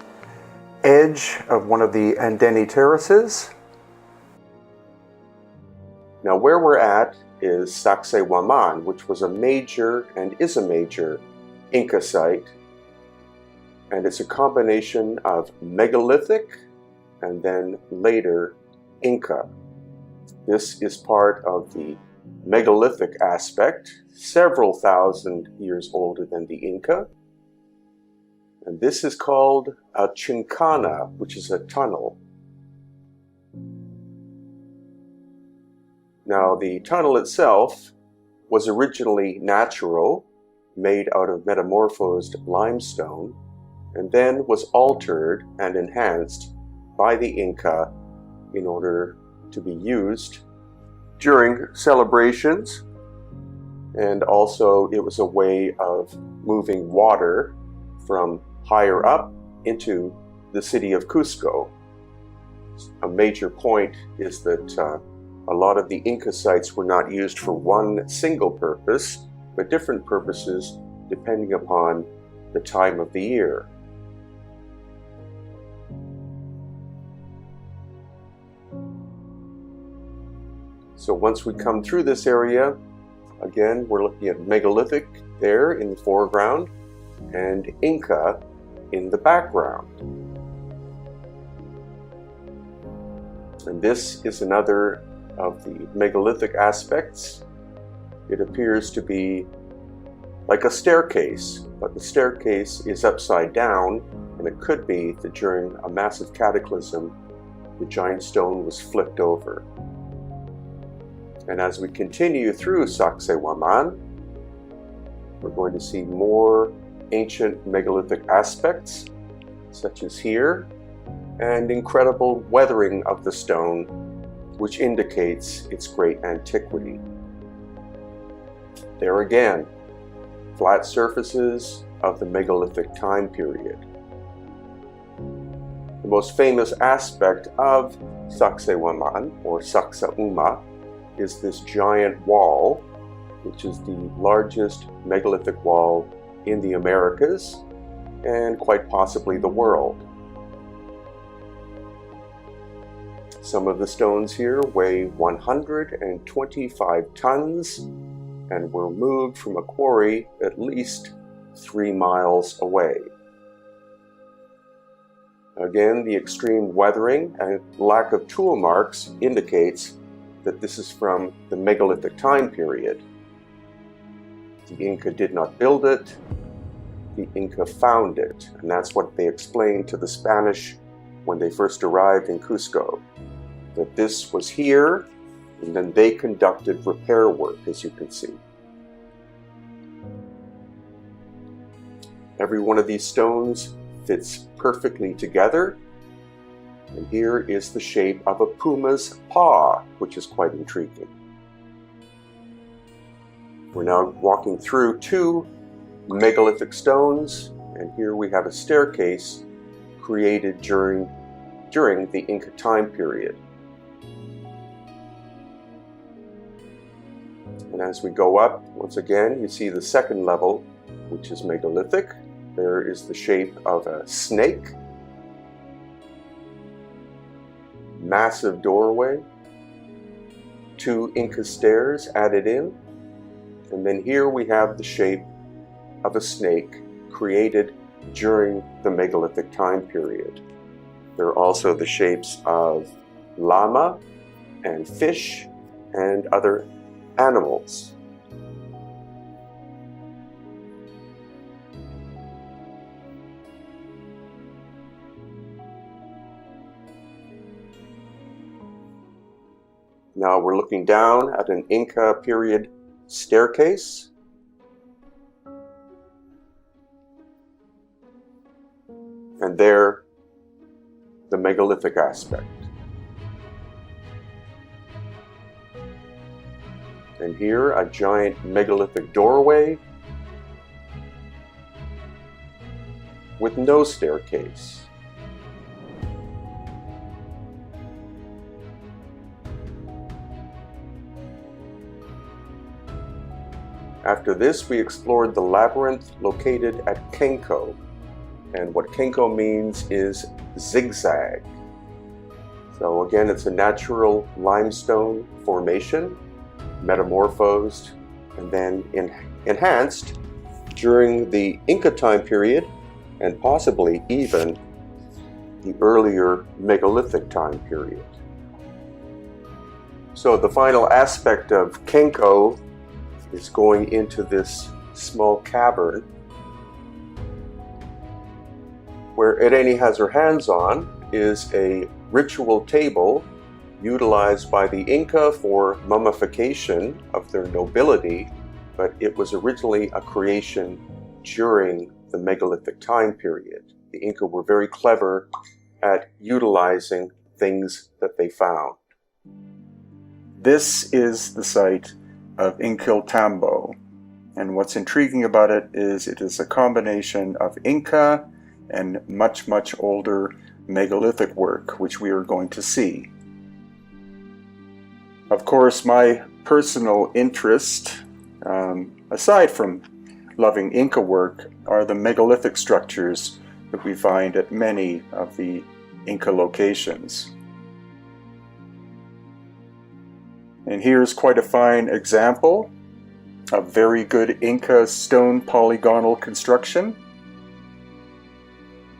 edge of one of the Andeni terraces. Now where we're at is Sacsayhuaman, which was a major and is a major Inca site. And it's a combination of megalithic and then later Inca. This is part of the megalithic aspect, several thousand years older than the Inca. And this is called a chincana, which is a tunnel. Now, the tunnel itself was originally natural, made out of metamorphosed limestone, and then was altered and enhanced by the Inca in order to be used during celebrations. And also it was a way of moving water from higher up into the city of Cusco. A major point is that a lot of the Inca sites were not used for one single purpose, but different purposes depending upon the time of the year. So once we come through this area, again, we're looking at megalithic there in the foreground and Inca in the background. And this is another of the megalithic aspects. It appears to be like a staircase, but the staircase is upside down, and it could be that during a massive cataclysm, the giant stone was flipped over. And as we continue through Sacsayhuaman, we're going to see more ancient megalithic aspects, such as here, and incredible weathering of the stone, which indicates its great antiquity. There again, flat surfaces of the megalithic time period. The The most famous aspect of Sacsayhuaman, or Sacsayhuma, is this giant wall, which is the largest megalithic wall in the Americas and quite possibly the world. Some of the stones here weigh 125 tons and were moved from a quarry at least 3 miles away. Again, the extreme weathering and lack of tool marks indicates that this is from the megalithic time period. The Inca did not build it, the Inca found it, and that's what they explained to the Spanish when they first arrived in Cusco, that this was here, and then they conducted repair work, as you can see. Every one of these stones fits perfectly together, and here is the shape of a puma's paw, which is quite intriguing. We're now walking through 2 megalithic stones, and here we have a staircase created during the Inca time period. And as we go up, once again, you see the second level, which is megalithic. There is the shape of a snake, massive doorway, 2 Inca stairs added in, and then here we have the shape of a snake created during the megalithic time period. There are also the shapes of llama and fish and other animals. Now we're looking down at an Inca period staircase. And there, the megalithic aspect. And here, a giant megalithic doorway with no staircase. After this, we explored the labyrinth located at Kenko. And what Kenko means is zigzag. So again, it's a natural limestone formation, metamorphosed and then enhanced during the Inca time period and possibly even the earlier megalithic time period. So the final aspect of Kenko is going into this small cavern where Irene has her hands on is a ritual table utilized by the Inca for mummification of their nobility, but it was originally a creation during the megalithic time period. The Inca were very clever at utilizing things that they found. This is the site of Inquiltambo, and what's intriguing about it is a combination of Inca and much older megalithic work, which we are going to see. Of course, my personal interest, aside from loving Inca work, are the megalithic structures that we find at many of the Inca locations. And here's quite a fine example of very good Inca stone polygonal construction.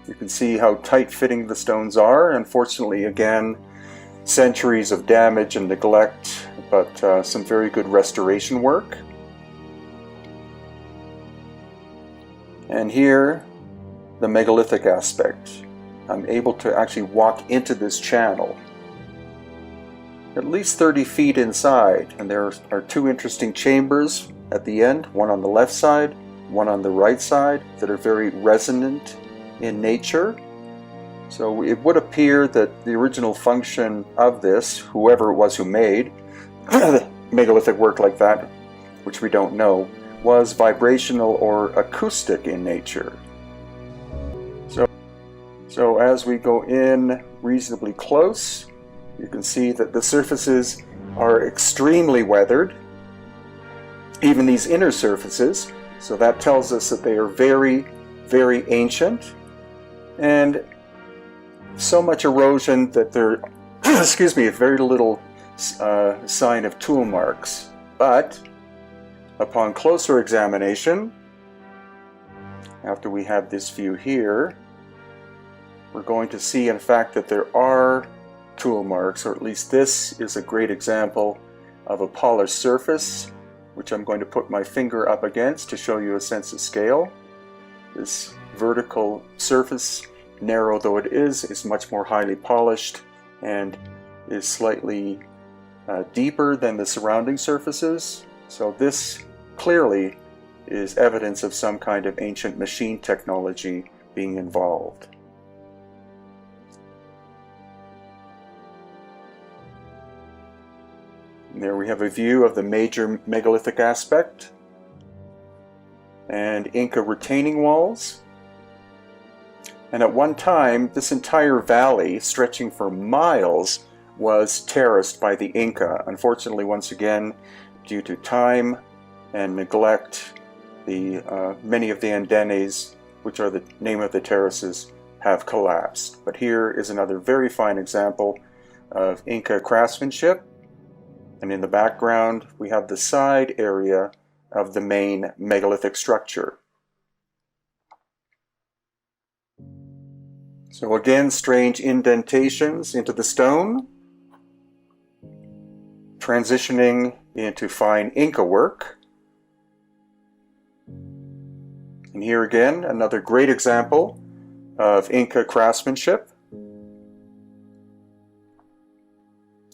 You can see how tight-fitting the stones are. Unfortunately, again, centuries of damage and neglect, but some very good restoration work. And here, the megalithic aspect. I'm able to actually walk into this channel, at least 30 feet inside, and there are 2 interesting chambers at the end, one on the left side, one on the right side, that are very resonant in nature. So it would appear that the original function of this, whoever it was who made megalithic work like that, which we don't know, was vibrational or acoustic in nature. So as we go in reasonably close, you can see that the surfaces are extremely weathered, even these inner surfaces. So that tells us that they are very, very ancient, and so much erosion that there, excuse me, very little sign of tool marks. But upon closer examination, after we have this view here, we're going to see, in fact, that there are tool marks, or at least this is a great example of a polished surface, which I'm going to put my finger up against to show you a sense of scale. This vertical surface, narrow though it is much more highly polished and is slightly deeper than the surrounding surfaces. So this clearly is evidence of some kind of ancient machine technology being involved. And there we have a view of the major megalithic aspect and Inca retaining walls. And at one time, this entire valley, stretching for miles, was terraced by the Inca. Unfortunately, once again, due to time and neglect, many of the andenes, which are the name of the terraces, have collapsed. But here is another very fine example of Inca craftsmanship. And in the background, we have the side area of the main megalithic structure. So again, strange indentations into the stone, transitioning into fine Inca work. And here again, another great example of Inca craftsmanship,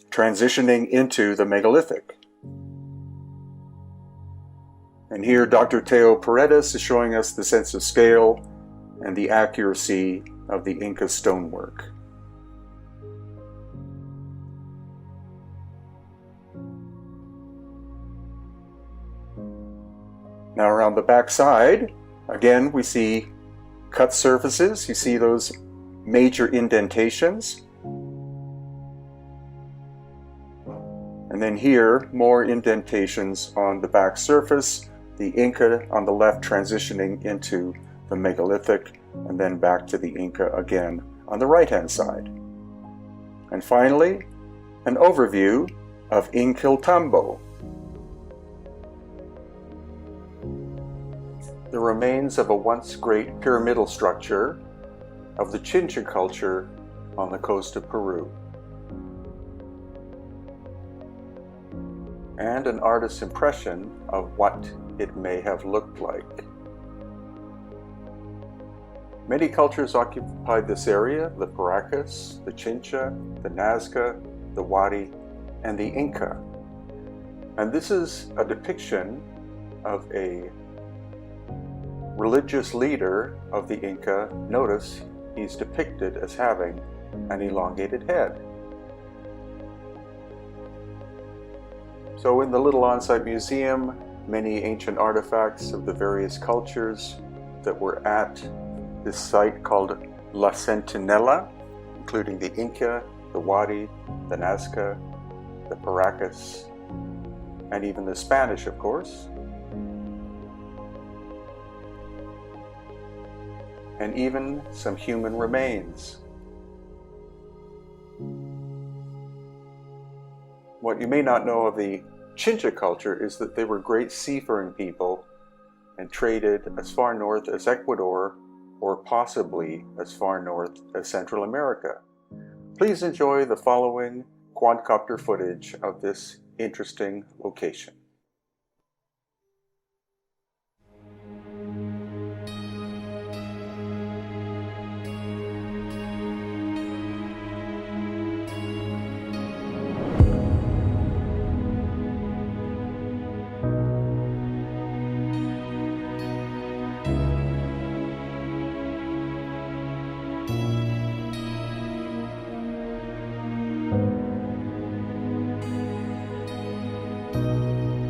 transitioning into the megalithic. And here Dr. Teo Paredes is showing us the sense of scale and the accuracy of the Inca stonework. Now around the back side, again we see cut surfaces. You see those major indentations. And then here, more indentations on the back surface, the Inca on the left transitioning into the megalithic, and then back to the Inca again on the right-hand side. And finally, an overview of Inquiltambo, the remains of a once great pyramidal structure of the Chincha culture on the coast of Peru, and an artist's impression of what it may have looked like. Many cultures occupied this area: the Paracas, the Chincha, the Nazca, the Wari, and the Inca. And this is a depiction of a religious leader of the Inca. Notice he's depicted as having an elongated head. So in the little on-site museum, many ancient artifacts of the various cultures that were at this site called La Centinela, including the Inca, the Wari, the Nazca, the Paracas, and even the Spanish, of course, and even some human remains. What you may not know of the Chincha culture is that they were great seafaring people and traded as far north as Ecuador, or possibly as far north as Central America. Please enjoy the following quadcopter footage of this interesting location. Thank you.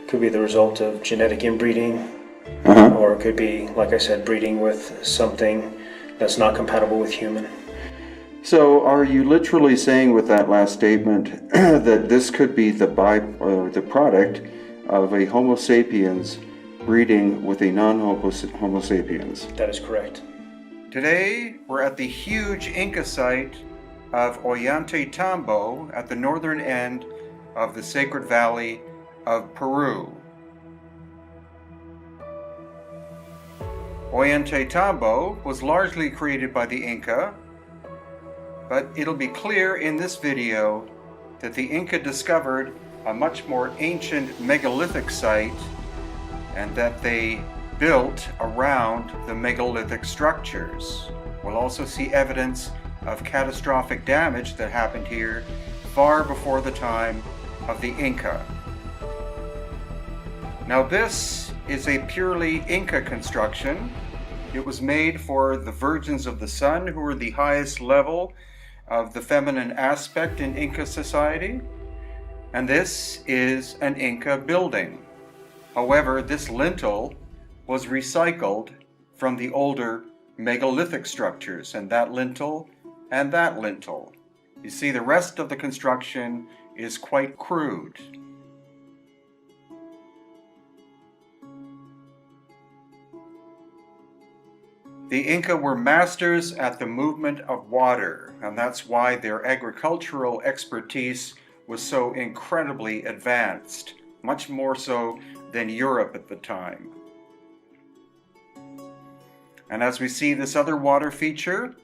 Could be the result of genetic inbreeding, or it could be, like I said, breeding with something that's not compatible with human. So are you literally saying with that last statement that this could be the product of a Homo sapiens breeding with a non-Homo sapiens? That is correct. Today, we're at the huge Inca site of Ollantaytambo at the northern end of the Sacred Valley of Peru. Ollantaytambo was largely created by the Inca, but it'll be clear in this video that the Inca discovered a much more ancient megalithic site and that they built around the megalithic structures. We'll also see evidence of catastrophic damage that happened here far before the time of the Inca. Now this is a purely Inca construction. It was made for the Virgins of the Sun, who were the highest level of the feminine aspect in Inca society. And this is an Inca building. However, this lintel was recycled from the older megalithic structures, and that lintel and that lintel. You see, the rest of the construction is quite crude. The Inca were masters at the movement of water, and that's why their agricultural expertise was so incredibly advanced, much more so than Europe at the time. And as we see this other water feature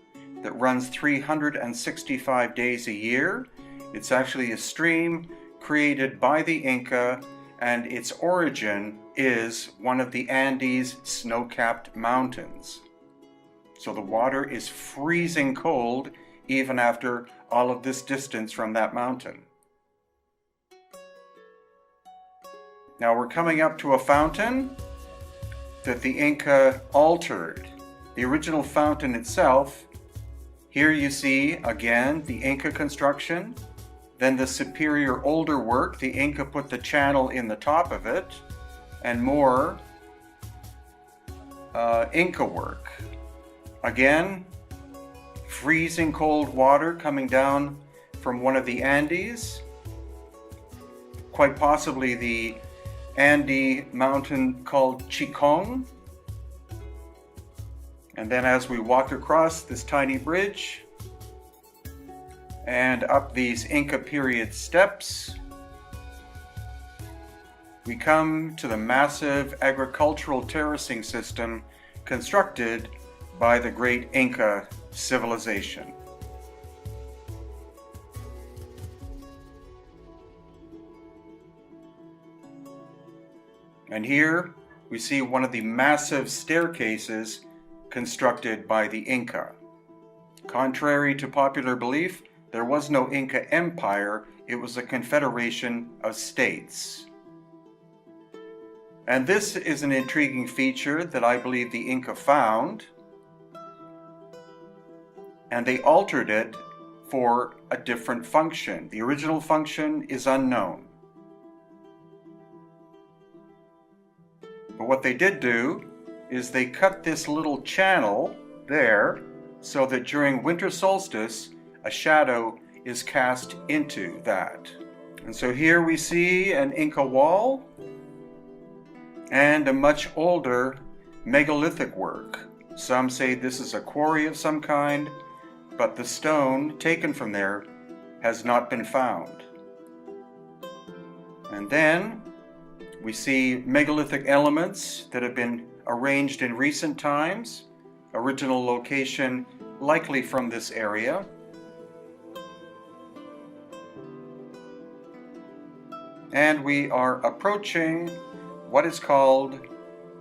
that runs 365 days a year, it's actually a stream created by the Inca, and its origin is one of the Andes snow-capped mountains. So the water is freezing cold even after all of this distance from that mountain. Now we're coming up to a fountain that the Inca altered. The original fountain itself, here you see again the Inca construction, then the superior older work, the Inca put the channel in the top of it, and more Inca work. Again, freezing cold water coming down from one of the Andes, quite possibly the Andes mountain called Chicong. And then as we walk across this tiny bridge and up these Inca period steps, we come to the massive agricultural terracing system constructed by the great Inca civilization. And here we see one of the massive staircases constructed by the Inca. Contrary to popular belief, there was no Inca empire it was a confederation of states. And this is an intriguing feature that I believe the Inca found, and they altered it for a different function. The original function is unknown. But what they did do is they cut this little channel there so that during winter solstice, a shadow is cast into that. And so here we see an Inca wall and a much older megalithic work. Some say this is a quarry of some kind, but the stone taken from there has not been found. And then we see megalithic elements that have been arranged in recent times, original location likely from this area. And we are approaching what is called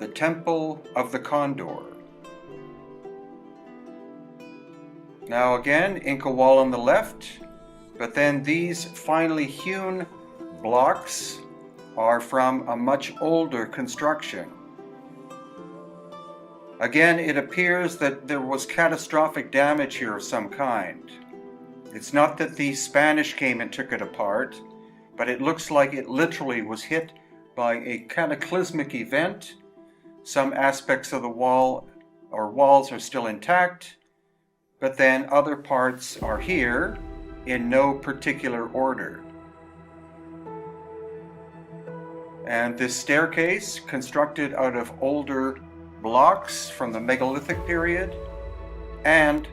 the Temple of the Condor. Now again, Inca wall on the left, but then these finely hewn blocks are from a much older construction. Again, it appears that there was catastrophic damage here of some kind. It's not that the Spanish came and took it apart, but it looks like it literally was hit by a cataclysmic event. Some aspects of the wall or walls are still intact, but then other parts are here in no particular order. And this staircase, constructed out of older blocks from the megalithic period, and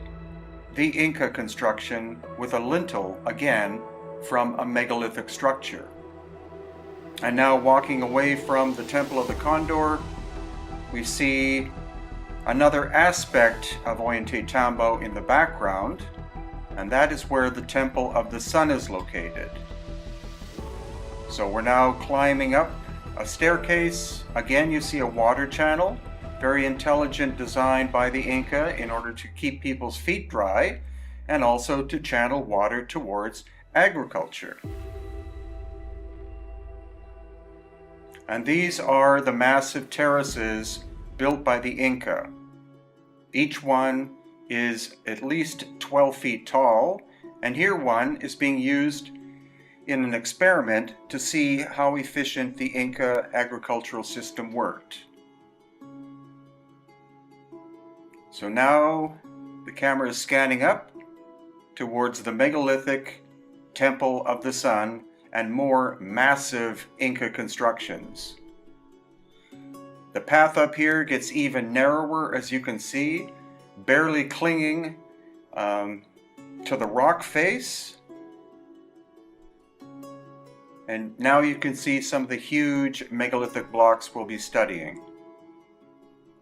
the Inca construction with a lintel, again, from a megalithic structure. And now walking away from the Temple of the Condor, we see another aspect of Ollantaytambo in the background, and that is where the Temple of the Sun is located. So we're now climbing up a staircase. Again, you see a water channel, very intelligent design by the Inca in order to keep people's feet dry and also to channel water towards agriculture. And these are the massive terraces built by the Inca. Each one is at least 12 feet tall, and here one is being used in an experiment to see how efficient the Inca agricultural system worked. So now the camera is scanning up towards the megalithic Temple of the Sun and more massive Inca constructions. The path up here gets even narrower, as you can see, barely clinging to the rock face. And now you can see some of the huge megalithic blocks we'll be studying.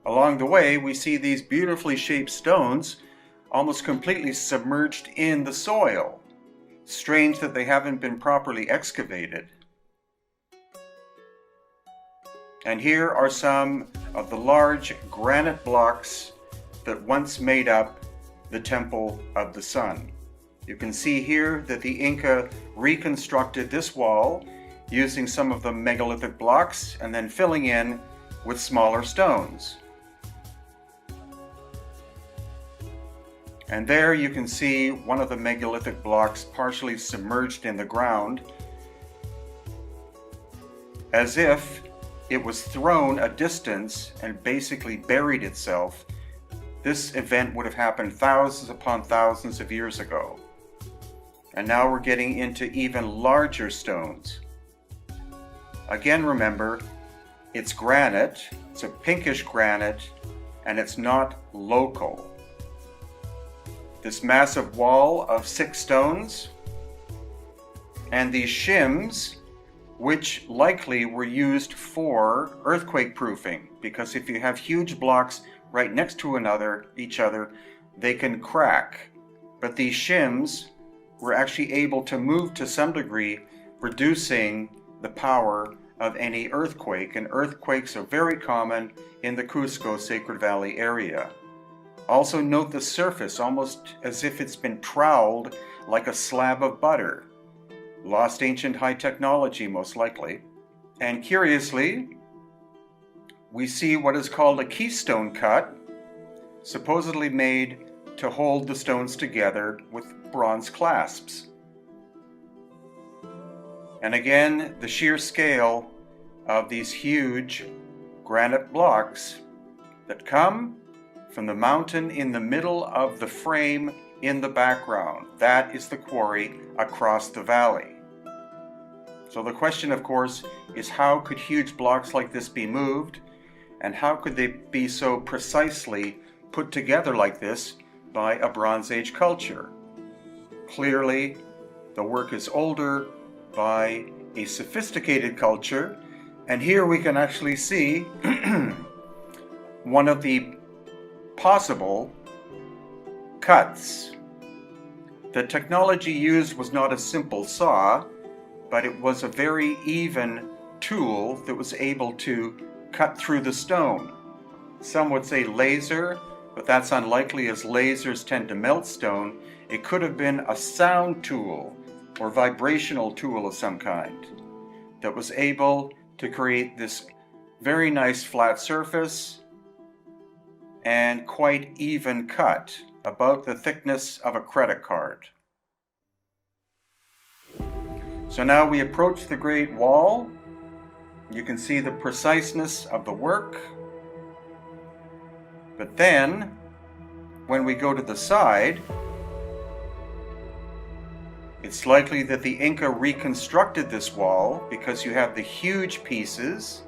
Along the way, we see these beautifully shaped stones almost completely submerged in the soil. Strange that they haven't been properly excavated. And here are some of the large granite blocks that once made up the Temple of the Sun. You can see here that the Inca reconstructed this wall using some of the megalithic blocks and then filling in with smaller stones. And there you can see one of the megalithic blocks partially submerged in the ground, as if it was thrown a distance and basically buried itself. This event would have happened thousands upon thousands of years ago. And now we're getting into even larger stones. Again, remember, it's granite, it's a pinkish granite, and it's not local. This massive wall of 6 stones, and these shims, which likely were used for earthquake proofing, because if you have huge blocks right next to each other, they can crack. But these shims were actually able to move to some degree, reducing the power of any earthquake, and earthquakes are very common in the Cusco Sacred Valley area. Also note the surface, almost as if it's been troweled like a slab of butter. lost ancient high technology most likely. And curiously, we see what is called a keystone cut, supposedly made to hold the stones together with bronze clasps. And again, the sheer scale of these huge granite blocks that come from the mountain in the middle of the frame in the background. That is the quarry across the valley. So the question, of course, is how could huge blocks like this be moved, and how could they be so precisely put together like this by a Bronze Age culture? Clearly, the work is older by a sophisticated culture, and here we can actually see one of the possible cuts. The technology used was not a simple saw, but it was a very even tool that was able to cut through the stone. Some would say laser, but that's unlikely as lasers tend to melt stone. It could have been a sound tool or vibrational tool of some kind that was able to create this very nice flat surface and quite even cut, about the thickness of a credit card. So now we approach the Great Wall. You can see the preciseness of the work. But then, when we go to the side, it's likely that the Inca reconstructed this wall because you have the huge pieces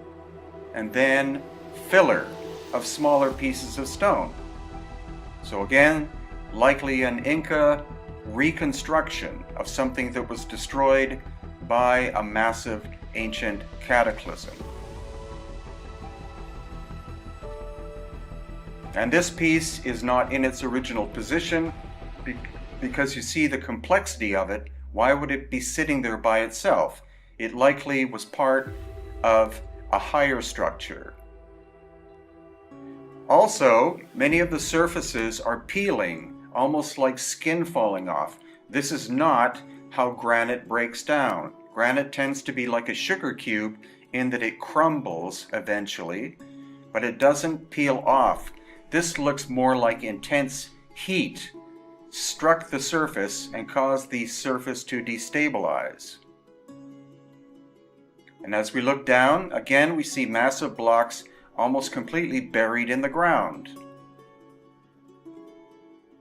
and then filler of smaller pieces of stone. So again, likely an Inca reconstruction of something that was destroyed by a massive ancient cataclysm. And this piece is not in its original position because you see the complexity of it. Why would it be sitting there by itself? It likely was part of a higher structure. Also, many of the surfaces are peeling, almost like skin falling off. This is not how granite breaks down. Granite tends to be like a sugar cube in that it crumbles eventually, but it doesn't peel off. This looks more like intense heat struck the surface and caused the surface to destabilize. And as we look down, again we see massive blocks almost completely buried in the ground.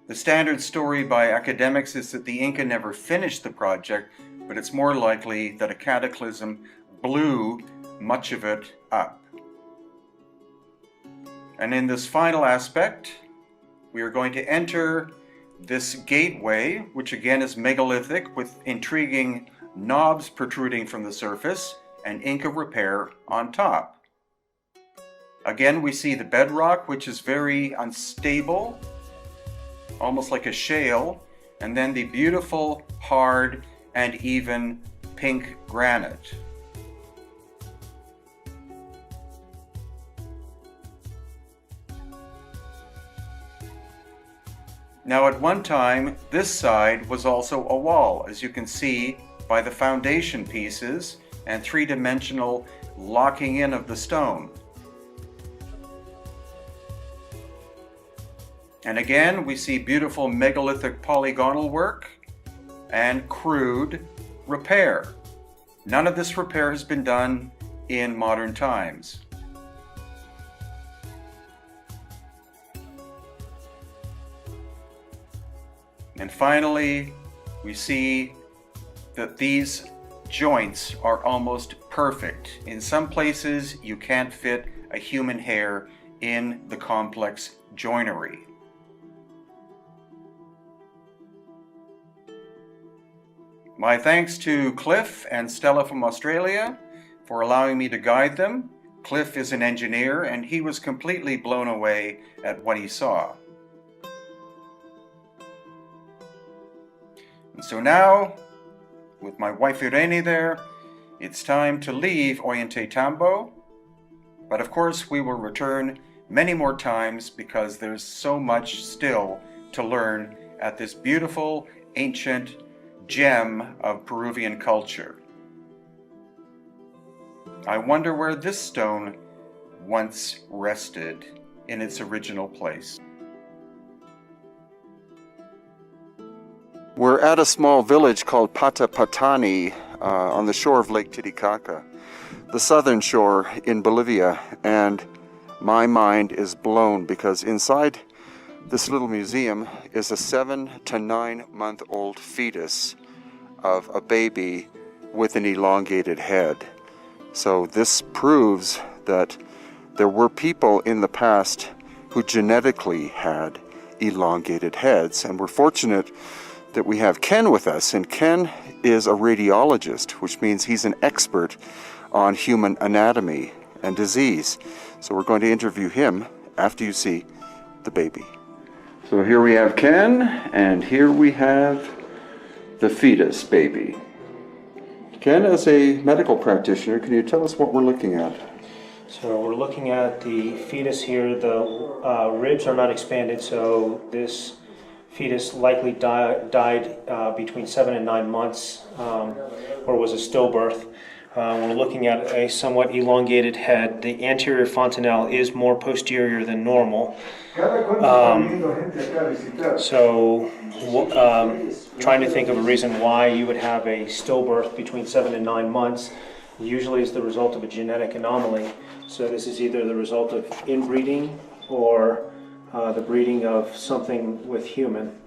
The standard story by academics is that the Inca never finished the project, but it's more likely that a cataclysm blew much of it up. And in this final aspect, we are going to enter this gateway, which again is megalithic with intriguing knobs protruding from the surface and Inca repair on top. Again, we see the bedrock, which is very unstable, almost like a shale, and then the beautiful, hard, and even pink granite. Now at one time, this side was also a wall, as you can see by the foundation pieces and three-dimensional locking in of the stone. And again, we see beautiful megalithic polygonal work and crude repair. None of this repair has been done in modern times. And finally, we see that these joints are almost perfect. In some places, you can't fit a human hair in the complex joinery. My thanks to Cliff and Stella from Australia for allowing me to guide them. Cliff is an engineer and he was completely blown away at what he saw. And so now, with my wife Irene there, it's time to leave Ollantaytambo. But of course we will return many more times because there's so much still to learn at this beautiful, ancient, gem of Peruvian culture. I wonder where this stone once rested in its original place. We're at a small village called Patapatani on the shore of Lake Titicaca, the southern shore in Bolivia, and my mind is blown because inside this little museum is a 7 to 9 month old fetus of a baby with an elongated head. So this proves that there were people in the past who genetically had elongated heads, and we're fortunate that we have Ken with us, and Ken is a radiologist, which means he's an expert on human anatomy and disease. So we're going to interview him after you see the baby. So here we have Ken, and here we have the fetus baby. Ken, as a medical practitioner, can you tell us what we're looking at? So we're looking at the fetus here. The ribs are not expanded, so this fetus likely died between 7 and 9 months, or was a stillbirth. We're looking at a somewhat elongated head. The anterior fontanelle is more posterior than normal. Trying to think of a reason why you would have a stillbirth between 7 and 9 months usually is the result of a genetic anomaly. So this is either the result of inbreeding or the breeding of something with human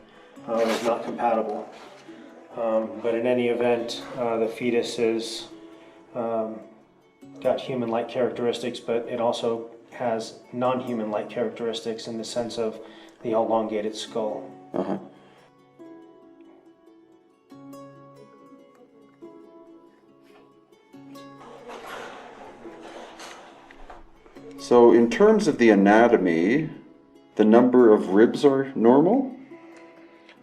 is not compatible. But in any event, the fetus is got human-like characteristics, but it also has non-human-like characteristics in the sense of the elongated skull. Uh-huh. So in terms of the anatomy, the number of ribs are normal?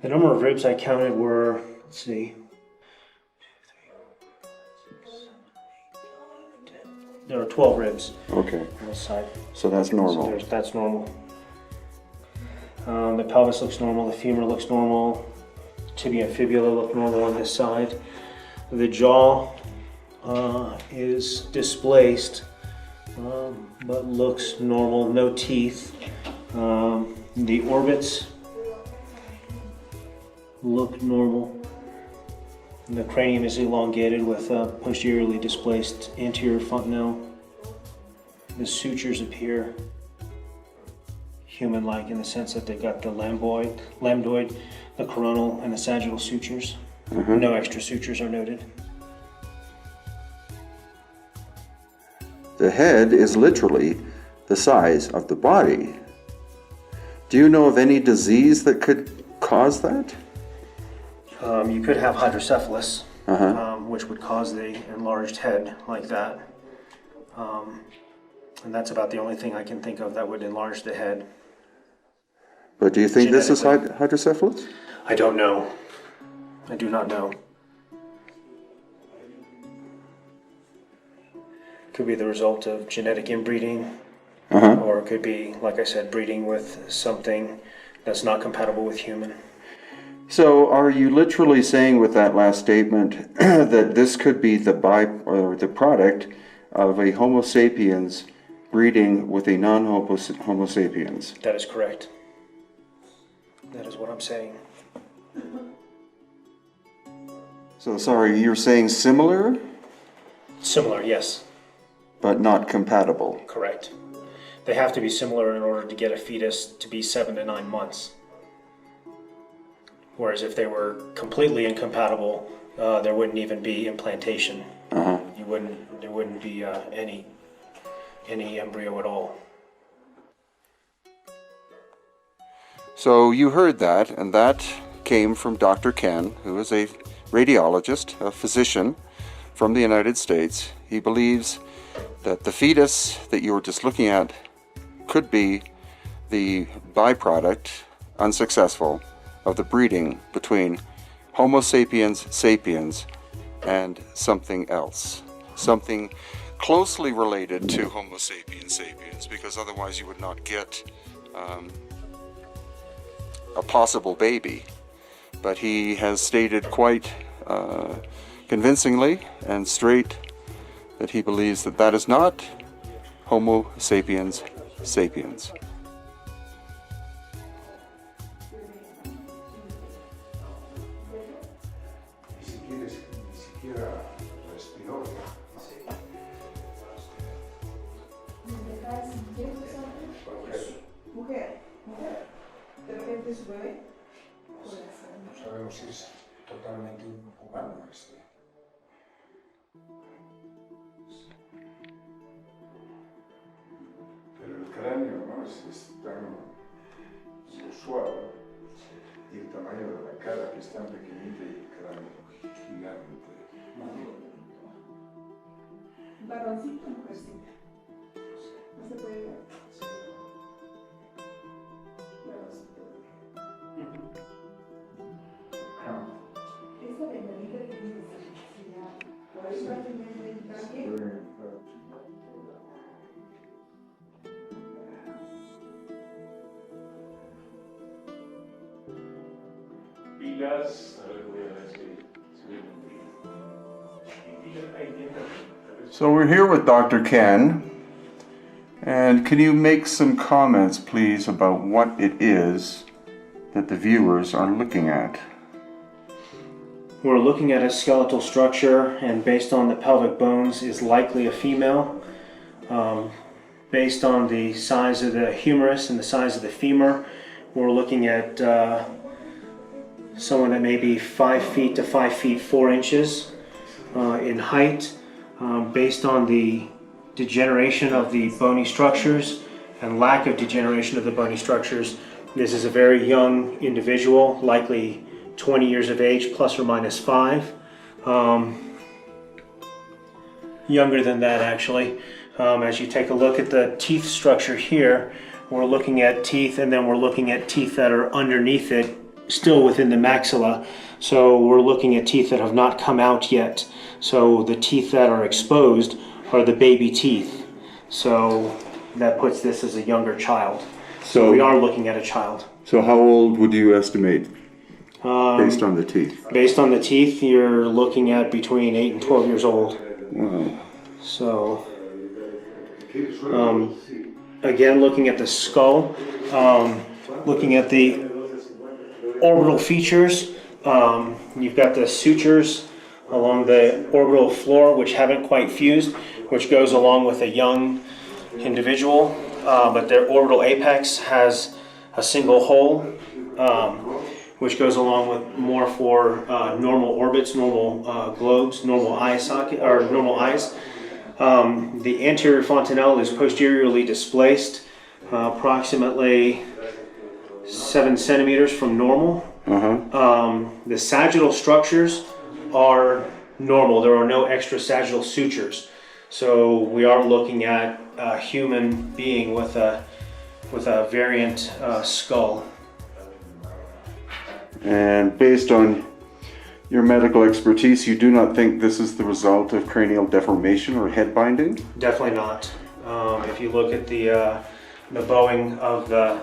The number of ribs I counted were, let's see, there are 12 ribs. Okay. On this side. So that's normal. So that's normal. The pelvis looks normal, the femur looks normal, tibia and fibula look normal on this side. The jaw is displaced, but looks normal, no teeth. The orbits look normal. The cranium is elongated with a posteriorly displaced anterior fontanelle. The sutures appear human-like in the sense that they've got the lambdoid, the coronal, and the sagittal sutures. Mm-hmm. No extra sutures are noted. The head is literally the size of the body. Do you know of any disease that could cause that? You could have hydrocephalus, Uh-huh. which would cause the enlarged head like that. And that's about the only thing I can think of that would enlarge the head. But do you think this is hydrocephalus? I don't know. I do not know. Could be the result of genetic inbreeding, Uh-huh. or it could be, like I said, breeding with something that's not compatible with human. So are you literally saying with that last statement that this could be the product of a Homo sapiens breeding with a non-Homo sapiens? That is correct. That is what I'm saying. So sorry, you're saying similar, Similar, yes, but not compatible. correct. They have to be similar in order to get a fetus to be 7 to 9 months. Whereas if they were completely incompatible, there wouldn't even be implantation. Uh-huh. There wouldn't be any embryo at all. So you heard that, and that came from Dr. Ken, who is a radiologist, a physician from the United States. He believes that the fetus that you were just looking at could be the byproduct, unsuccessful, of the breeding between Homo sapiens sapiens and something else. Something closely related to Homo sapiens sapiens, because otherwise you would not get a possible baby. But he has stated quite convincingly and straight that he believes that that is not Homo sapiens sapiens. No sabemos si es totalmente humano este. Pero el cráneo no es tan inusual y el tamaño de la cara que es tan pequeñita y el cráneo gigante. Varoncito, mujercita. No se puede ver. Varoncito. Esa ventanita que tiene discapacidad, por ahí va a tener un encaje. Pilas, a ver, voy a ver si So we're here with Dr. Ken, and can you make some comments, please, about what it is that the viewers are looking at? We're looking at a skeletal structure, and based on the pelvic bones is likely a female. Based on the size of the humerus and the size of the femur, we're looking at someone that may be 5 feet to 5 feet 4 inches in height. Based on the degeneration of the bony structures and lack of degeneration of the bony structures, this is a very young individual, likely 20 years of age, plus or minus 5. Younger than that, actually. As you take a look at the teeth structure here, we're looking at teeth, and then we're looking at teeth that are underneath it, still within the maxilla. So we're looking at teeth that have not come out yet. So the teeth that are exposed are the baby teeth. So that puts this as a younger child. So we are looking at a child. So how old would you estimate based on the teeth? Based on the teeth, you're looking at between 8 and 12 years old. Wow. So, again, looking at the skull, looking at the orbital features, you've got the sutures along the orbital floor which haven't quite fused, which goes along with a young individual, but their orbital apex has a single hole, which goes along with more for normal orbits, normal globes, normal eye socket, or normal eyes. The anterior fontanelle is posteriorly displaced, approximately 7 centimeters from normal. The sagittal structures are normal. There are no extra sagittal sutures. So we are looking at a human being with a variant skull. And based on your medical expertise, you do not think this is the result of cranial deformation or head binding? Definitely not. If you look at the bowing of the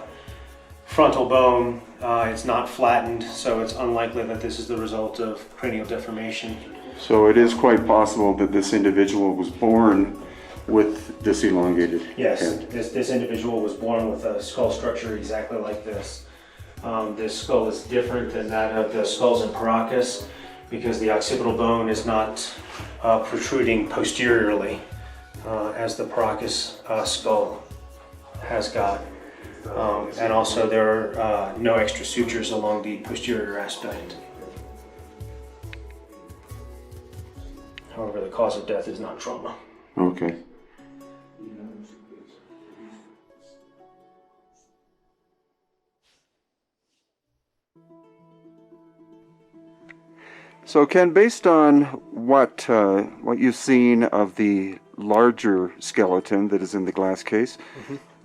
frontal bone, it's not flattened, so it's unlikely that this is the result of cranial deformation. So it is quite possible that this individual was born with this elongated Yes, head. this individual was born with a skull structure exactly like this. This skull is different than that of the skulls in Paracas because the occipital bone is not protruding posteriorly as the Paracas skull has got. And also there are no extra sutures along the posterior aspect. However, the cause of death is not trauma. Okay. So Ken, based on what you've seen of the larger skeleton that is in the glass case,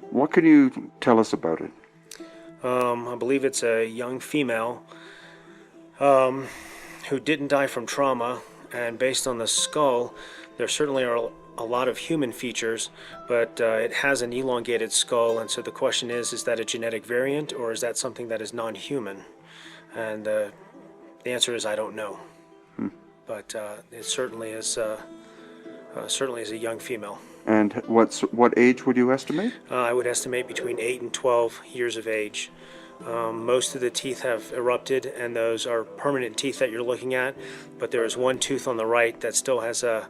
what can you tell us about it? I believe it's a young female who didn't die from trauma, and based on the skull, there certainly are a lot of human features, but it has an elongated skull, and so the question is that a genetic variant, or is that something that is non-human? And the answer is I don't know. but it certainly is a young female. And what age would you estimate? I would estimate between 8 and 12 years of age. Most of the teeth have erupted, and those are permanent teeth that you're looking at, but there is one tooth on the right that still has a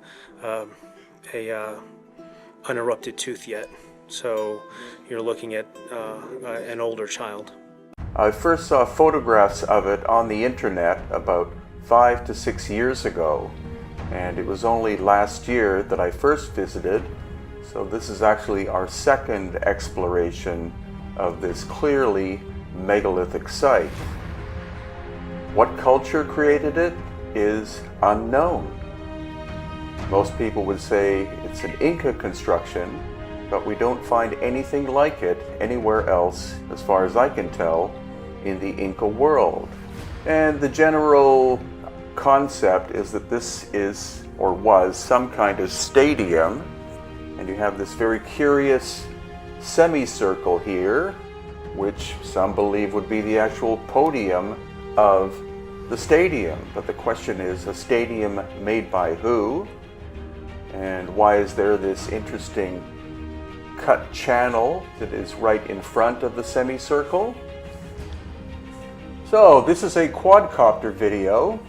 unerupted tooth yet. So you're looking at an older child. I first saw photographs of it on the internet about 5 to 6 years ago, and it was only last year that I first visited, so this is actually our second exploration of this clearly megalithic site. What culture created it is unknown. Most people would say it's an Inca construction, but we don't find anything like it anywhere else, as far as I can tell, in the Inca world. And the general concept is that this is, or was, some kind of stadium, and you have this very curious semicircle here, which some believe would be the actual podium of the stadium. But the question is, a stadium made by who? And why is there this interesting cut channel that is right in front of the semicircle? So this is a quadcopter video.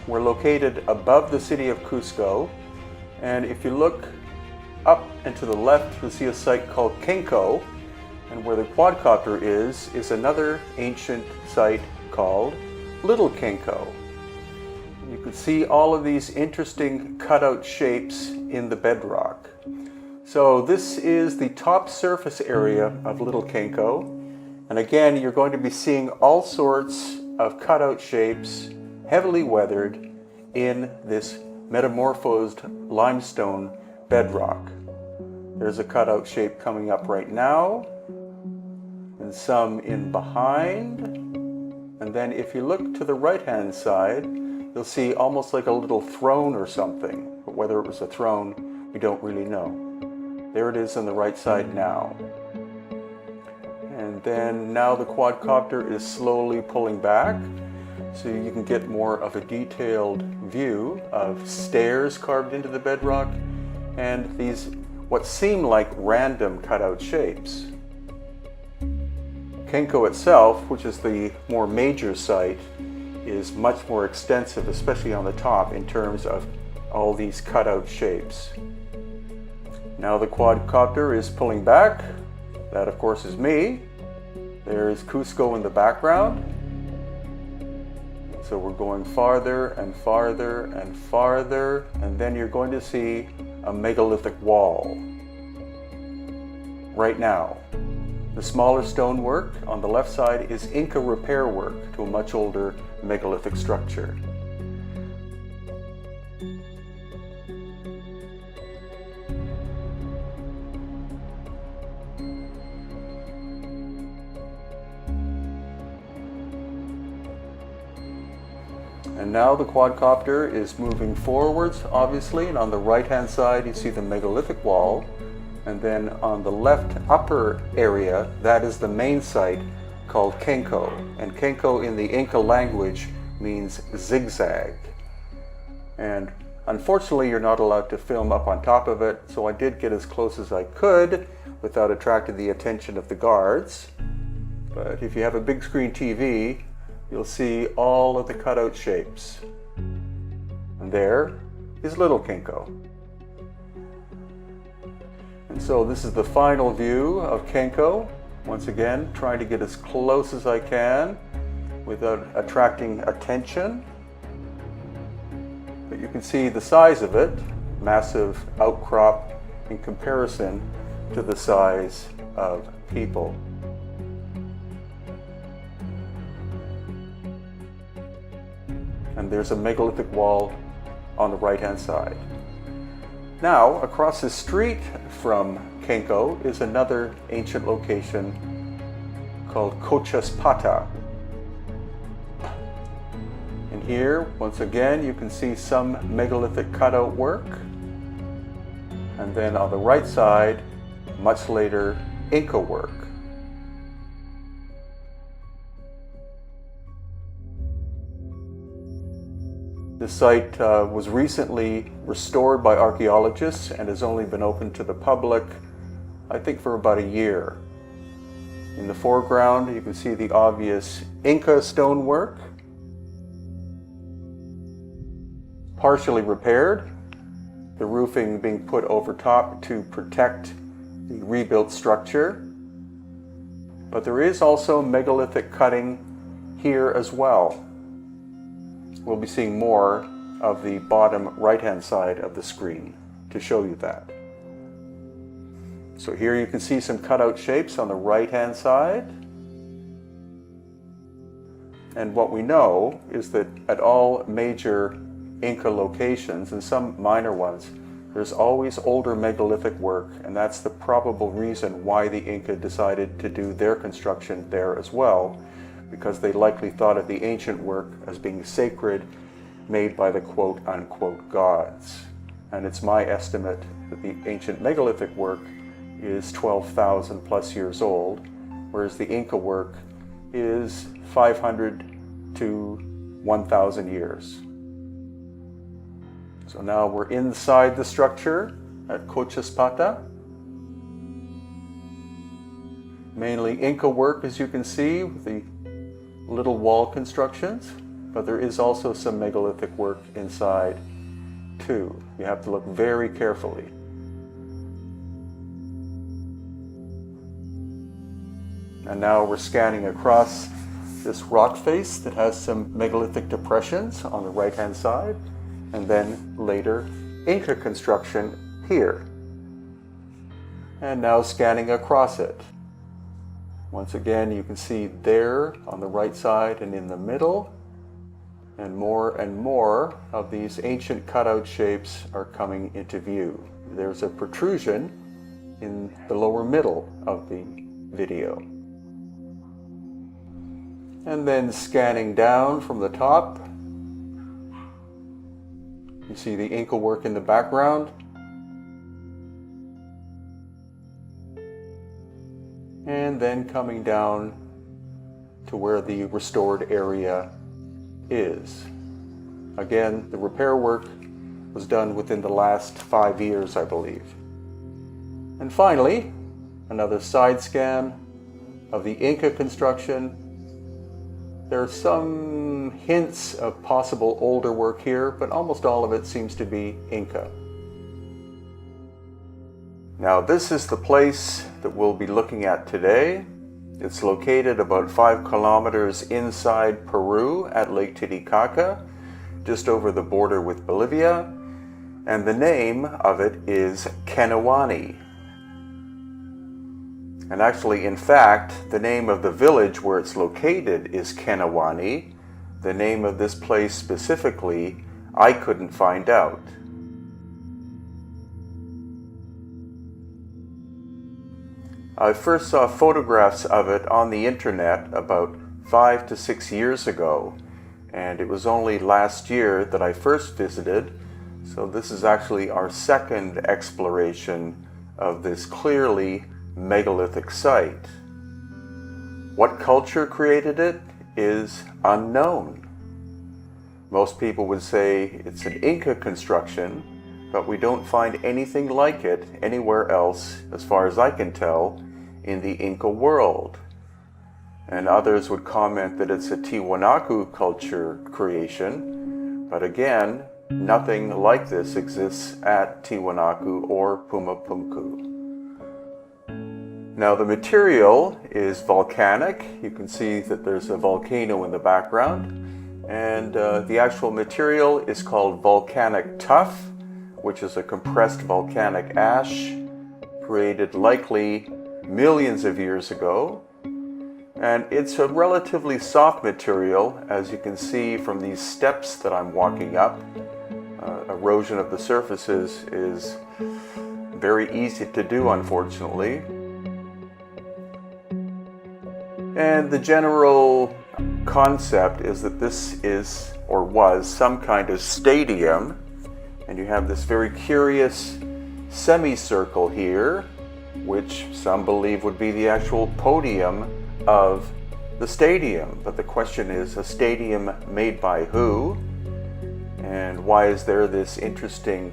We're located above the city of Cusco, and if you look up and to the left, you'll see a site called Kenko, and where the quadcopter is another ancient site called Little Kenko. You can see all of these interesting cutout shapes in the bedrock. So this is the top surface area of Little Kenko, and again you're going to be seeing all sorts of cutout shapes, heavily weathered, in this metamorphosed limestone bedrock. There's a cutout shape coming up right now, and some in behind, and then if you look to the right hand side, you'll see almost like a little throne or something, but whether it was a throne, we don't really know. There it is on the right side now. And then now the quadcopter is slowly pulling back, so you can get more of a detailed view of stairs carved into the bedrock and these what seem like random cutout shapes. Kenko itself, which is the more major site, is much more extensive, especially on the top, in terms of all these cutout shapes. Now the quadcopter is pulling back. That, of course, is me. There's Cusco in the background. So we're going farther and farther and farther, and then you're going to see a megalithic wall. Right now. The smaller stonework on the left side is Inca repair work to a much older megalithic structure. And now the quadcopter is moving forwards, obviously, and on the right-hand side you see the megalithic wall, and then on the left upper area, that is the main site called Kenko. And Kenko in the Inca language means zigzag. And unfortunately, you're not allowed to film up on top of it, so I did get as close as I could without attracting the attention of the guards. But if you have a big screen TV, you'll see all of the cutout shapes. And there is Little Kenko. And so this is the final view of Kenko. Once again, trying to get as close as I can without attracting attention. But you can see the size of it, massive outcrop in comparison to the size of people. And there's a megalithic wall on the right-hand side. Now, across the street from Kenko is another ancient location called Cochaspata. And here, once again, you can see some megalithic cutout work. And then on the right side, much later, Inca work. The site was recently restored by archaeologists and has only been open to the public, I think, for about a year. In the foreground, you can see the obvious Inca stonework, partially repaired, the roofing being put over top to protect the rebuilt structure. But there is also megalithic cutting here as well. We'll be seeing more of the bottom right-hand side of the screen to show you that. So here you can see some cutout shapes on the right-hand side. And what we know is that at all major Inca locations, and some minor ones, there's always older megalithic work, and that's the probable reason why the Inca decided to do their construction there as well, because they likely thought of the ancient work as being sacred, made by the quote-unquote gods. And it's my estimate that the ancient megalithic work is 12,000 plus years old, whereas the Inca work is 500 to 1,000 years. So now we're inside the structure at Cochaspata. Mainly Inca work, as you can see, with the little wall constructions, but there is also some megalithic work inside too. You have to look very carefully. And now we're scanning across this rock face that has some megalithic depressions on the right-hand side, and then later Inca construction here. And now scanning across it. Once again, you can see there on the right side and in the middle, and more of these ancient cutout shapes are coming into view. There's a protrusion in the lower middle of the video. And then scanning down from the top, you see the Inca work in the background. And then coming down to where the restored area is. Again, the repair work was done within the last 5 years, I believe. And finally, another side scan of the Inca construction. There are some hints of possible older work here, but almost all of it seems to be Inca. Now this is the place that we'll be looking at today. It's located about 5 kilometers inside Peru at Lake Titicaca, just over the border with Bolivia, and the name of it is Kenawani. And actually, in fact, the name of the village where it's located is Kenawani. The name of this place specifically, I couldn't find out. I first saw photographs of it on the internet about 5 to 6 years ago, and it was only last year that I first visited, so this is actually our second exploration of this clearly megalithic site. What culture created it is unknown. Most people would say it's an Inca construction, but we don't find anything like it anywhere else, as far as I can tell, in the Inca world. And others would comment that it's a Tiwanaku culture creation, but again, nothing like this exists at Tiwanaku or Pumapunku. Now the material is volcanic. You can see that there's a volcano in the background, and the actual material is called volcanic tuff, which is a compressed volcanic ash created likely millions of years ago. And it's a relatively soft material, as you can see from these steps that I'm walking up. Erosion of the surfaces is very easy to do, unfortunately. And the general concept is that this is, or was, some kind of stadium. And you have this very curious semicircle here, which some believe would be the actual podium of the stadium. But the question is, a stadium made by who? And why is there this interesting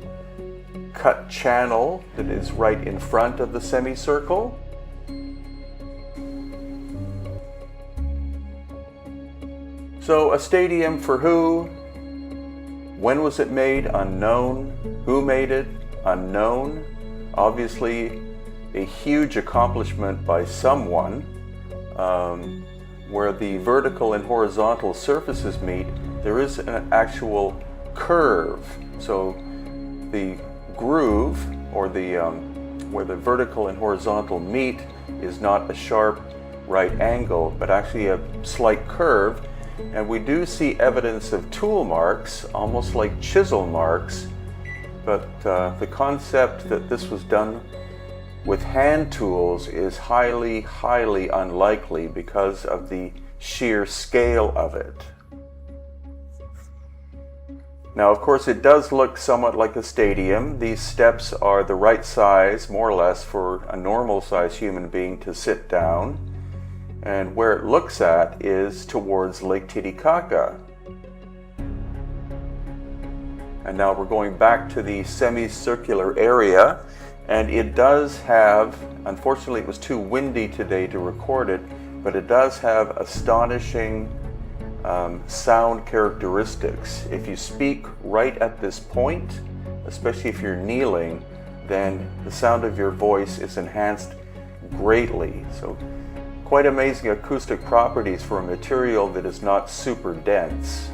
cut channel that is right in front of the semicircle? So a stadium for who? When was it made? Unknown. Who made it? Unknown. Obviously a huge accomplishment by someone. Where the vertical and horizontal surfaces meet, there is an actual curve. So the groove, or the where the vertical and horizontal meet, is not a sharp right angle, but actually a slight curve. And we do see evidence of tool marks, almost like chisel marks, but the concept that this was done with hand tools is highly, highly unlikely because of the sheer scale of it. Now, of course, it does look somewhat like a stadium. These steps are the right size, more or less, for a normal-sized human being to sit down. And where it looks at is towards Lake Titicaca. And now we're going back to the semicircular area, and it does have, unfortunately it was too windy today to record it, but it does have astonishing sound characteristics. If you speak right at this point, especially if you're kneeling, then the sound of your voice is enhanced greatly. So quite amazing acoustic properties for a material that is not super dense.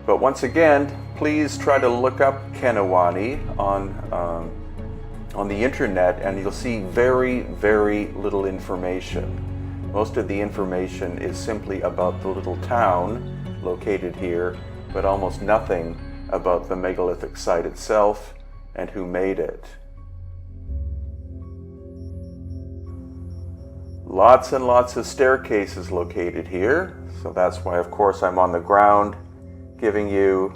But once again, please try to look up Kenawani on the internet, and you'll see very, very little information. Most of the information is simply about the little town located here, but almost nothing about the megalithic site itself and who made it. Lots and lots of staircases located here, so that's why, of course, I'm on the ground giving you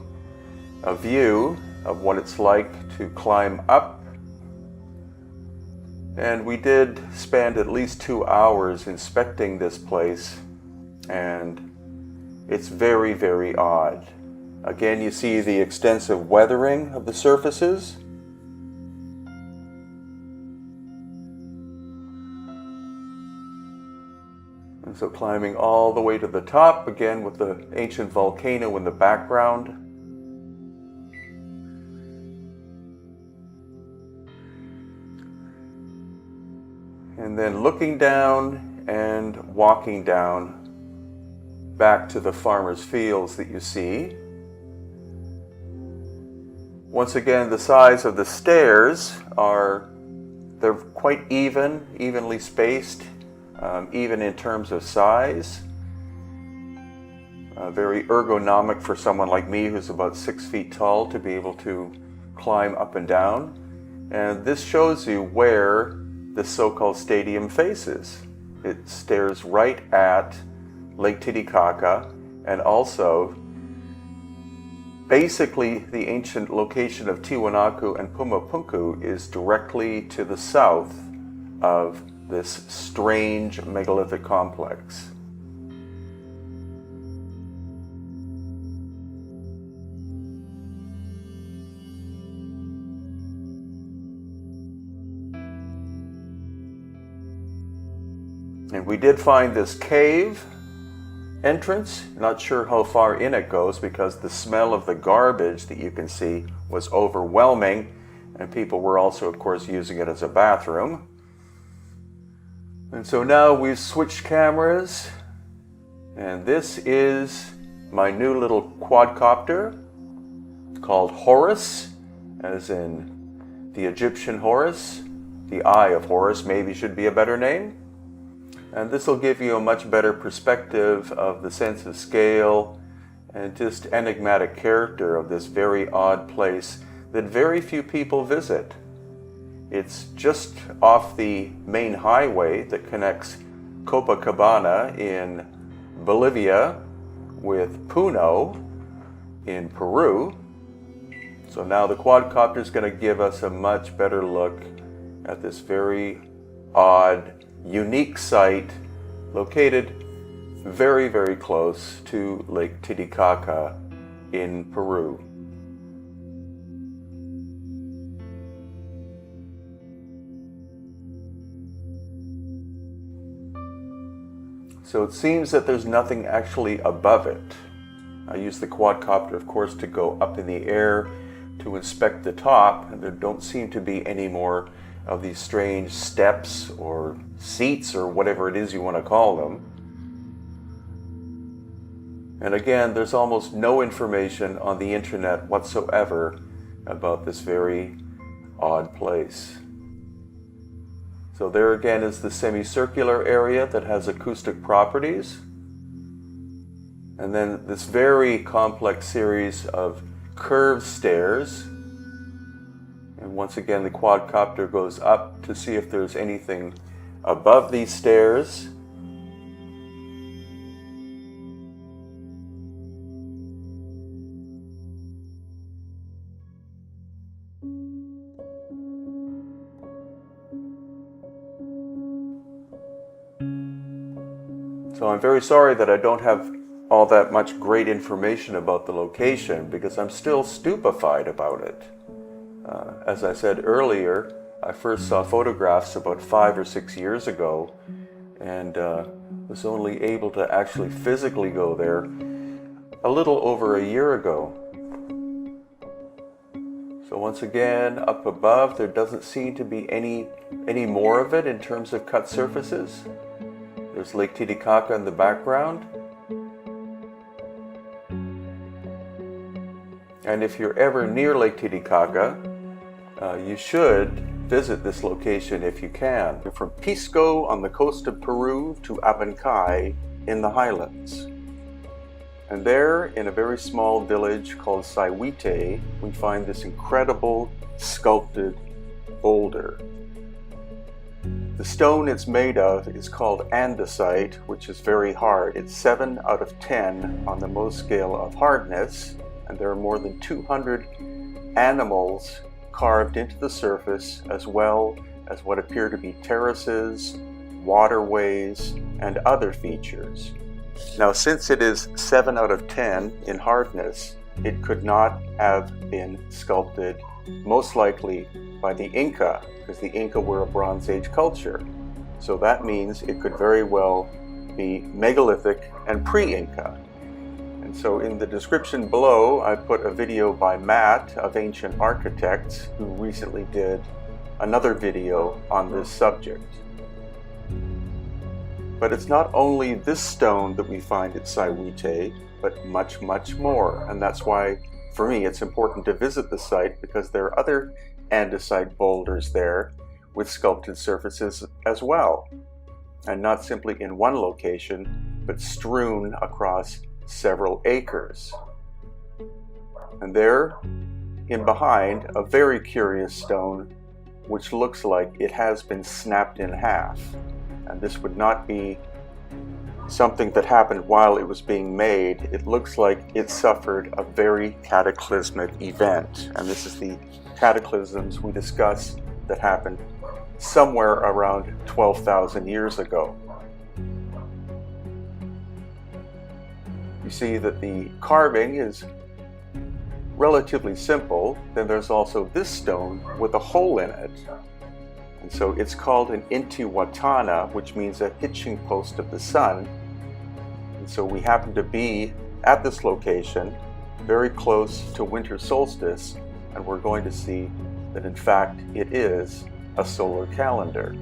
a view of what it's like to climb up. And we did spend at least 2 hours inspecting this place, and it's very, very odd. Again, you see the extensive weathering of the surfaces. And so climbing all the way to the top, again with the ancient volcano in the background. And then looking down and walking down back to the farmers' fields that you see. Once again, the size of the stairs they're quite evenly spaced, even in terms of size. Very ergonomic for someone like me who's about 6 feet tall to be able to climb up and down. And this shows you where the so-called stadium faces. It stares right at Lake Titicaca, and also basically the ancient location of Tiwanaku and Pumapunku is directly to the south of this strange megalithic complex. And we did find this cave entrance. Not sure how far in it goes because the smell of the garbage that you can see was overwhelming, and people were also, of course, using it as a bathroom. And so now we've switched cameras, and this is my new little quadcopter called Horus, as in the Egyptian Horus. The Eye of Horus maybe should be a better name. And this will give you a much better perspective of the sense of scale and just enigmatic character of this very odd place that very few people visit. It's just off the main highway that connects Copacabana in Bolivia with Puno in Peru. So now the quadcopter is going to give us a much better look at this very odd, unique site located very, very close to Lake Titicaca in Peru. So it seems that there's nothing actually above it. I use the quadcopter, of course, to go up in the air to inspect the top, and there don't seem to be any more of these strange steps or seats or whatever it is you want to call them. And again, there's almost no information on the internet whatsoever about this very odd place. So there again is the semicircular area that has acoustic properties. And then this very complex series of curved stairs. And once again, the quadcopter goes up to see if there's anything above these stairs. So I'm very sorry that I don't have all that much great information about the location because I'm still stupefied about it. As I said earlier, I first saw photographs about 5 or 6 years ago and was only able to actually physically go there a little over a year ago. So once again, up above, there doesn't seem to be any more of it in terms of cut surfaces. There's Lake Titicaca in the background. And if you're ever near Lake Titicaca, you should visit this location if you can. From Pisco on the coast of Peru to Abancay in the highlands. And there, in a very small village called Saiwite, we find this incredible sculpted boulder. The stone it's made of is called andesite, which is very hard. It's 7 out of 10 on the Mohs scale of hardness, and there are more than 200 animals carved into the surface, as well as what appear to be terraces, waterways, and other features. Now, since it is 7 out of 10 in hardness, it could not have been sculpted, most likely by the Inca, because the Inca were a Bronze Age culture. So that means it could very well be megalithic and pre-Inca. And so in the description below, I put a video by Matt of Ancient Architects, who recently did another video on this subject. But it's not only this stone that we find at Saiwite, but much, much more. And that's why, for me, it's important to visit the site, because there are other andesite boulders there with sculpted surfaces as well. And not simply in one location, but strewn across several acres. And there, in behind, a very curious stone, which looks like it has been snapped in half. And this would not be something that happened while it was being made. It looks like it suffered a very cataclysmic event. And this is the cataclysms we discuss that happened somewhere around 12,000 years ago. You see that the carving is relatively simple. Then there's also this stone with a hole in it. And so it's called an intihuatana, which means a hitching post of the sun. And so we happen to be at this location, very close to winter solstice, and we're going to see that in fact it is a solar calendar.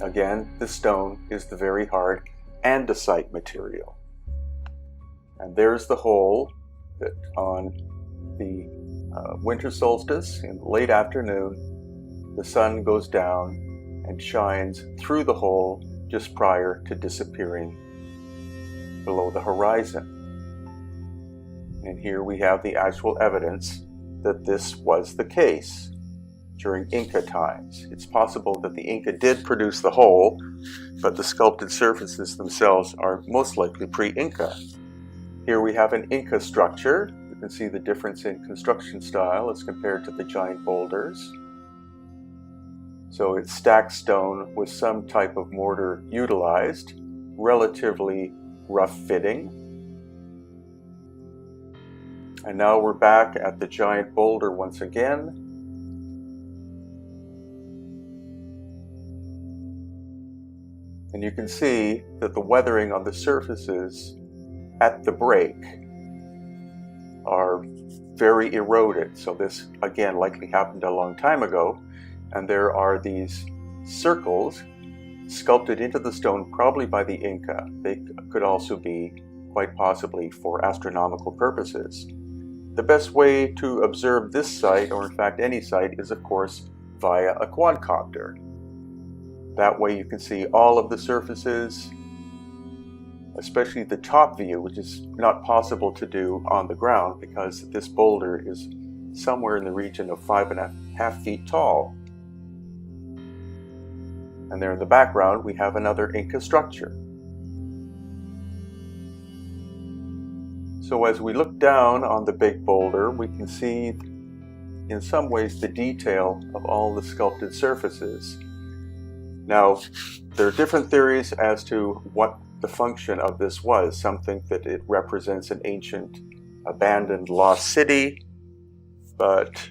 Again, this stone is the very hard andesite material. And there's the hole that on the winter solstice in the late afternoon, the sun goes down and shines through the hole just prior to disappearing below the horizon. And here we have the actual evidence that this was the case during Inca times. It's possible that the Inca did produce the hole, but the sculpted surfaces themselves are most likely pre-Inca. Here we have an Inca structure. You can see the difference in construction style as compared to the giant boulders. So it's stacked stone with some type of mortar utilized, relatively rough fitting. And now we're back at the giant boulder once again. And you can see that the weathering on the surfaces at the break are very eroded. So this, again, likely happened a long time ago. And there are these circles sculpted into the stone, probably by the Inca. They could also be, quite possibly, for astronomical purposes. The best way to observe this site, or in fact any site, is of course via a quadcopter. That way you can see all of the surfaces, especially the top view, which is not possible to do on the ground because this boulder is somewhere in the region of 5.5 feet tall. And there in the background we have another Inca structure. So as we look down on the big boulder, we can see in some ways the detail of all the sculpted surfaces. Now, there are different theories as to what the function of this was. Some think that it represents an ancient, abandoned, lost city, but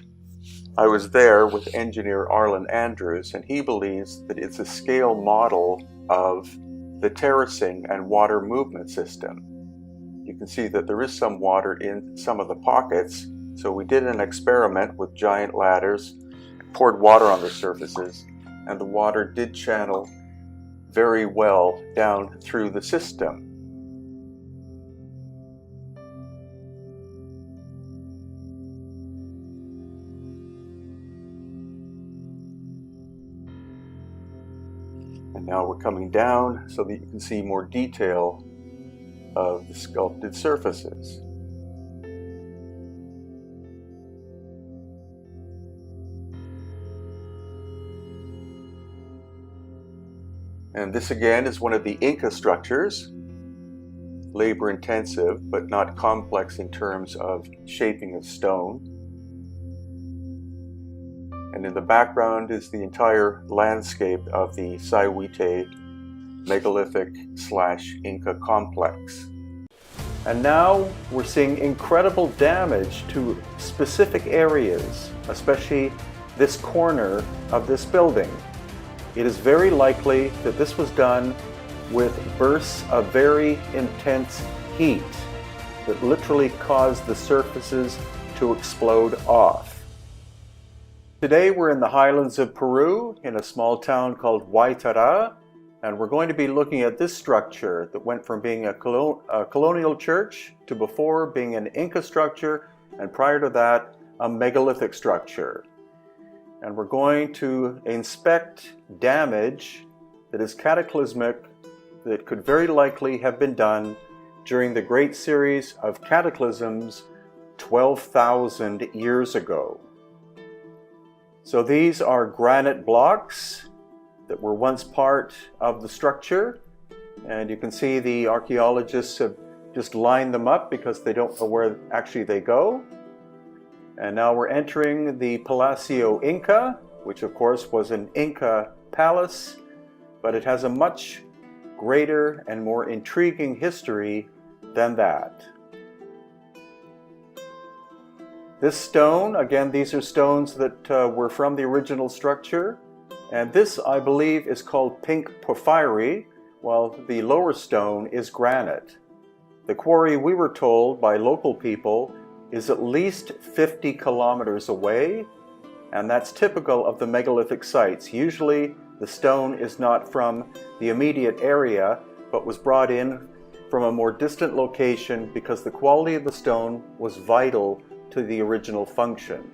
I was there with engineer Arlen Andrews, and he believes that it's a scale model of the terracing and water movement system. You can see that there is some water in some of the pockets, so we did an experiment with giant ladders, poured water on the surfaces, and the water did channel very well down through the system. And now we're coming down so that you can see more detail of the sculpted surfaces. And this again is one of the Inca structures, labor intensive but not complex in terms of shaping of stone. And in the background is the entire landscape of the Sayhuite megalithic / Inca complex. And now we're seeing incredible damage to specific areas, especially this corner of this building. It is very likely that this was done with bursts of very intense heat that literally caused the surfaces to explode off. Today we're in the highlands of Peru in a small town called Huaytará, and we're going to be looking at this structure that went from being a colonial church to before being an Inca structure, and prior to that a megalithic structure. And we're going to inspect damage that is cataclysmic, that could very likely have been done during the great series of cataclysms 12,000 years ago. So these are granite blocks that were once part of the structure, and you can see the archaeologists have just lined them up because they don't know where actually they go. And now we're entering the Palacio Inca, which of course was an Inca palace, but it has a much greater and more intriguing history than that. This stone, again, these are stones that were from the original structure, and this, I believe, is called pink porphyry, while the lower stone is granite. The quarry, we were told by local people, is at least 50 kilometers away, and that's typical of the megalithic sites. Usually the stone is not from the immediate area, but was brought in from a more distant location because the quality of the stone was vital to the original function.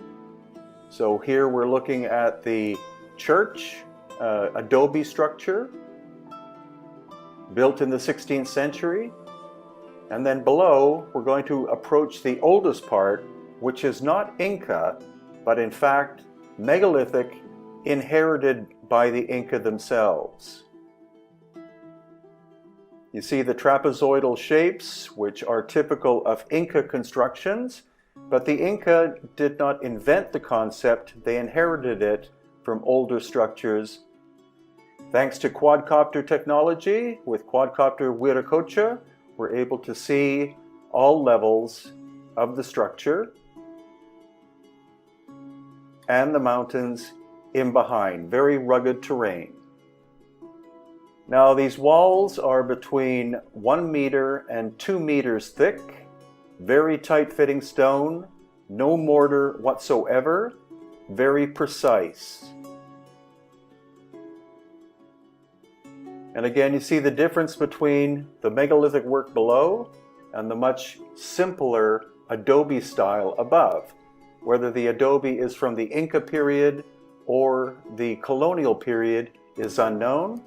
So here we're looking at the church, adobe structure, built in the 16th century. And then below, we're going to approach the oldest part, which is not Inca, but in fact megalithic, inherited by the Inca themselves. You see the trapezoidal shapes, which are typical of Inca constructions, but the Inca did not invent the concept, they inherited it from older structures. Thanks to quadcopter technology, with quadcopter Viracocha, we're able to see all levels of the structure and the mountains in behind, very rugged terrain. Now these walls are between 1 meter and 2 meters thick, very tight-fitting stone, no mortar whatsoever, very precise. And again, you see the difference between the megalithic work below and the much simpler adobe style above. Whether the adobe is from the Inca period or the colonial period is unknown,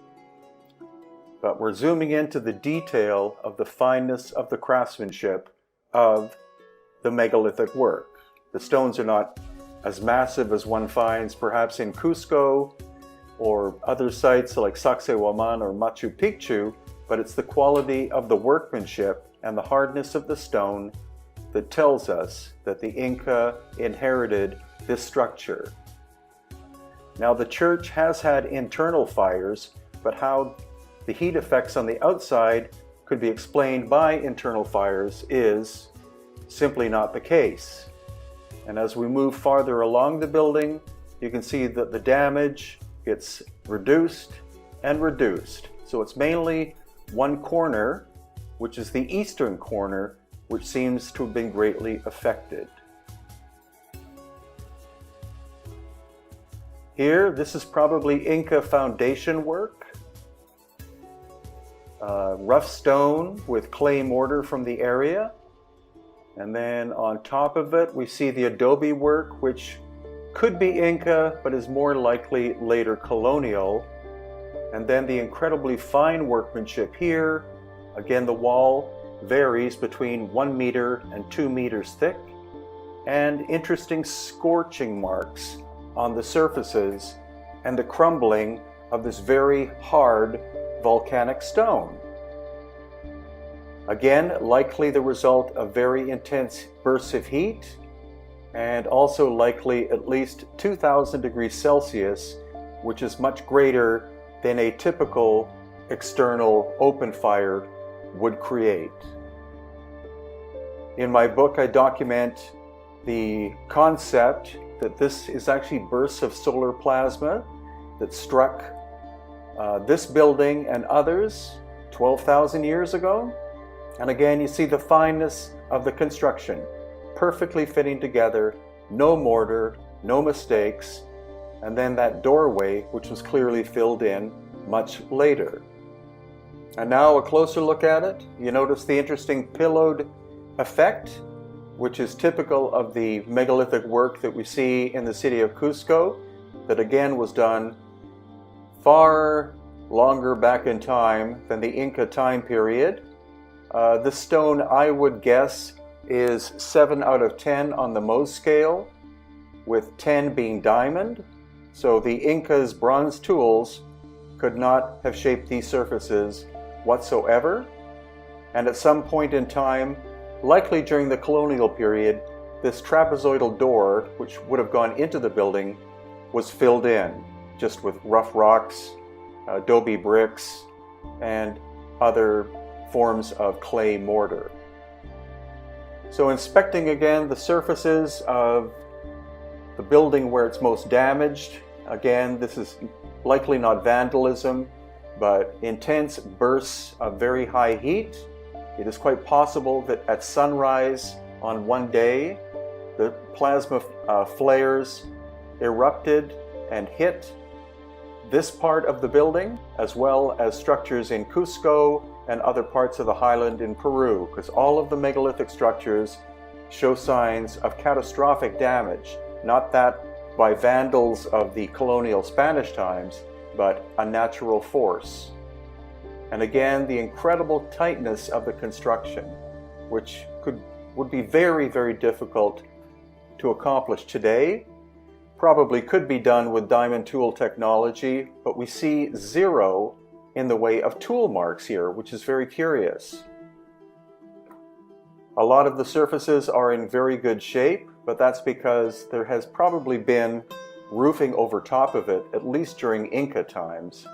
but we're zooming into the detail of the fineness of the craftsmanship of the megalithic work. The stones are not as massive as one finds perhaps in Cusco or other sites like Sacsayhuaman or Machu Picchu, but it's the quality of the workmanship and the hardness of the stone that tells us that the Inca inherited this structure. Now the church has had internal fires, but how the heat effects on the outside could be explained by internal fires is simply not the case. And as we move farther along the building, you can see that the damage gets reduced and reduced. So it's mainly one corner, which is the eastern corner, which seems to have been greatly affected. Here, this is probably Inca foundation work. Rough stone with clay mortar from the area. And then on top of it, we see the adobe work, which could be Inca, but is more likely later colonial. And then the incredibly fine workmanship here. Again, the wall varies between 1 meter and 2 meters thick, and interesting scorching marks on the surfaces and the crumbling of this very hard volcanic stone. Again, likely the result of very intense bursts of heat, and also likely at least 2,000 degrees Celsius, which is much greater than a typical external open fire would create. In my book, I document the concept that this is actually bursts of solar plasma that struck this building and others 12,000 years ago. And again, you see the fineness of the construction, perfectly fitting together, no mortar, no mistakes, and then that doorway, which was clearly filled in much later. And now a closer look at it. You notice the interesting pillowed effect, which is typical of the megalithic work that we see in the city of Cusco, that again was done far longer back in time than the Inca time period. This stone, I would guess, is 7 out of 10 on the Mohs scale, with 10 being diamond. So the Inca's bronze tools could not have shaped these surfaces whatsoever. And at some point in time, likely during the colonial period, this trapezoidal door, which would have gone into the building, was filled in just with rough rocks, adobe bricks, and other forms of clay mortar. So inspecting again the surfaces of the building where it's most damaged, again, this is likely not vandalism, but intense bursts of very high heat. It is quite possible that at sunrise on one day, the plasma flares erupted and hit this part of the building, as well as structures in Cusco and other parts of the highland in Peru, because all of the megalithic structures show signs of catastrophic damage, not that by vandals of the colonial Spanish times, but a natural force. And again, the incredible tightness of the construction, which would be very, very difficult to accomplish today. Probably could be done with diamond tool technology, but we see zero in the way of tool marks here, which is very curious. A lot of the surfaces are in very good shape, but that's because there has probably been roofing over top of it, at least during Inca times.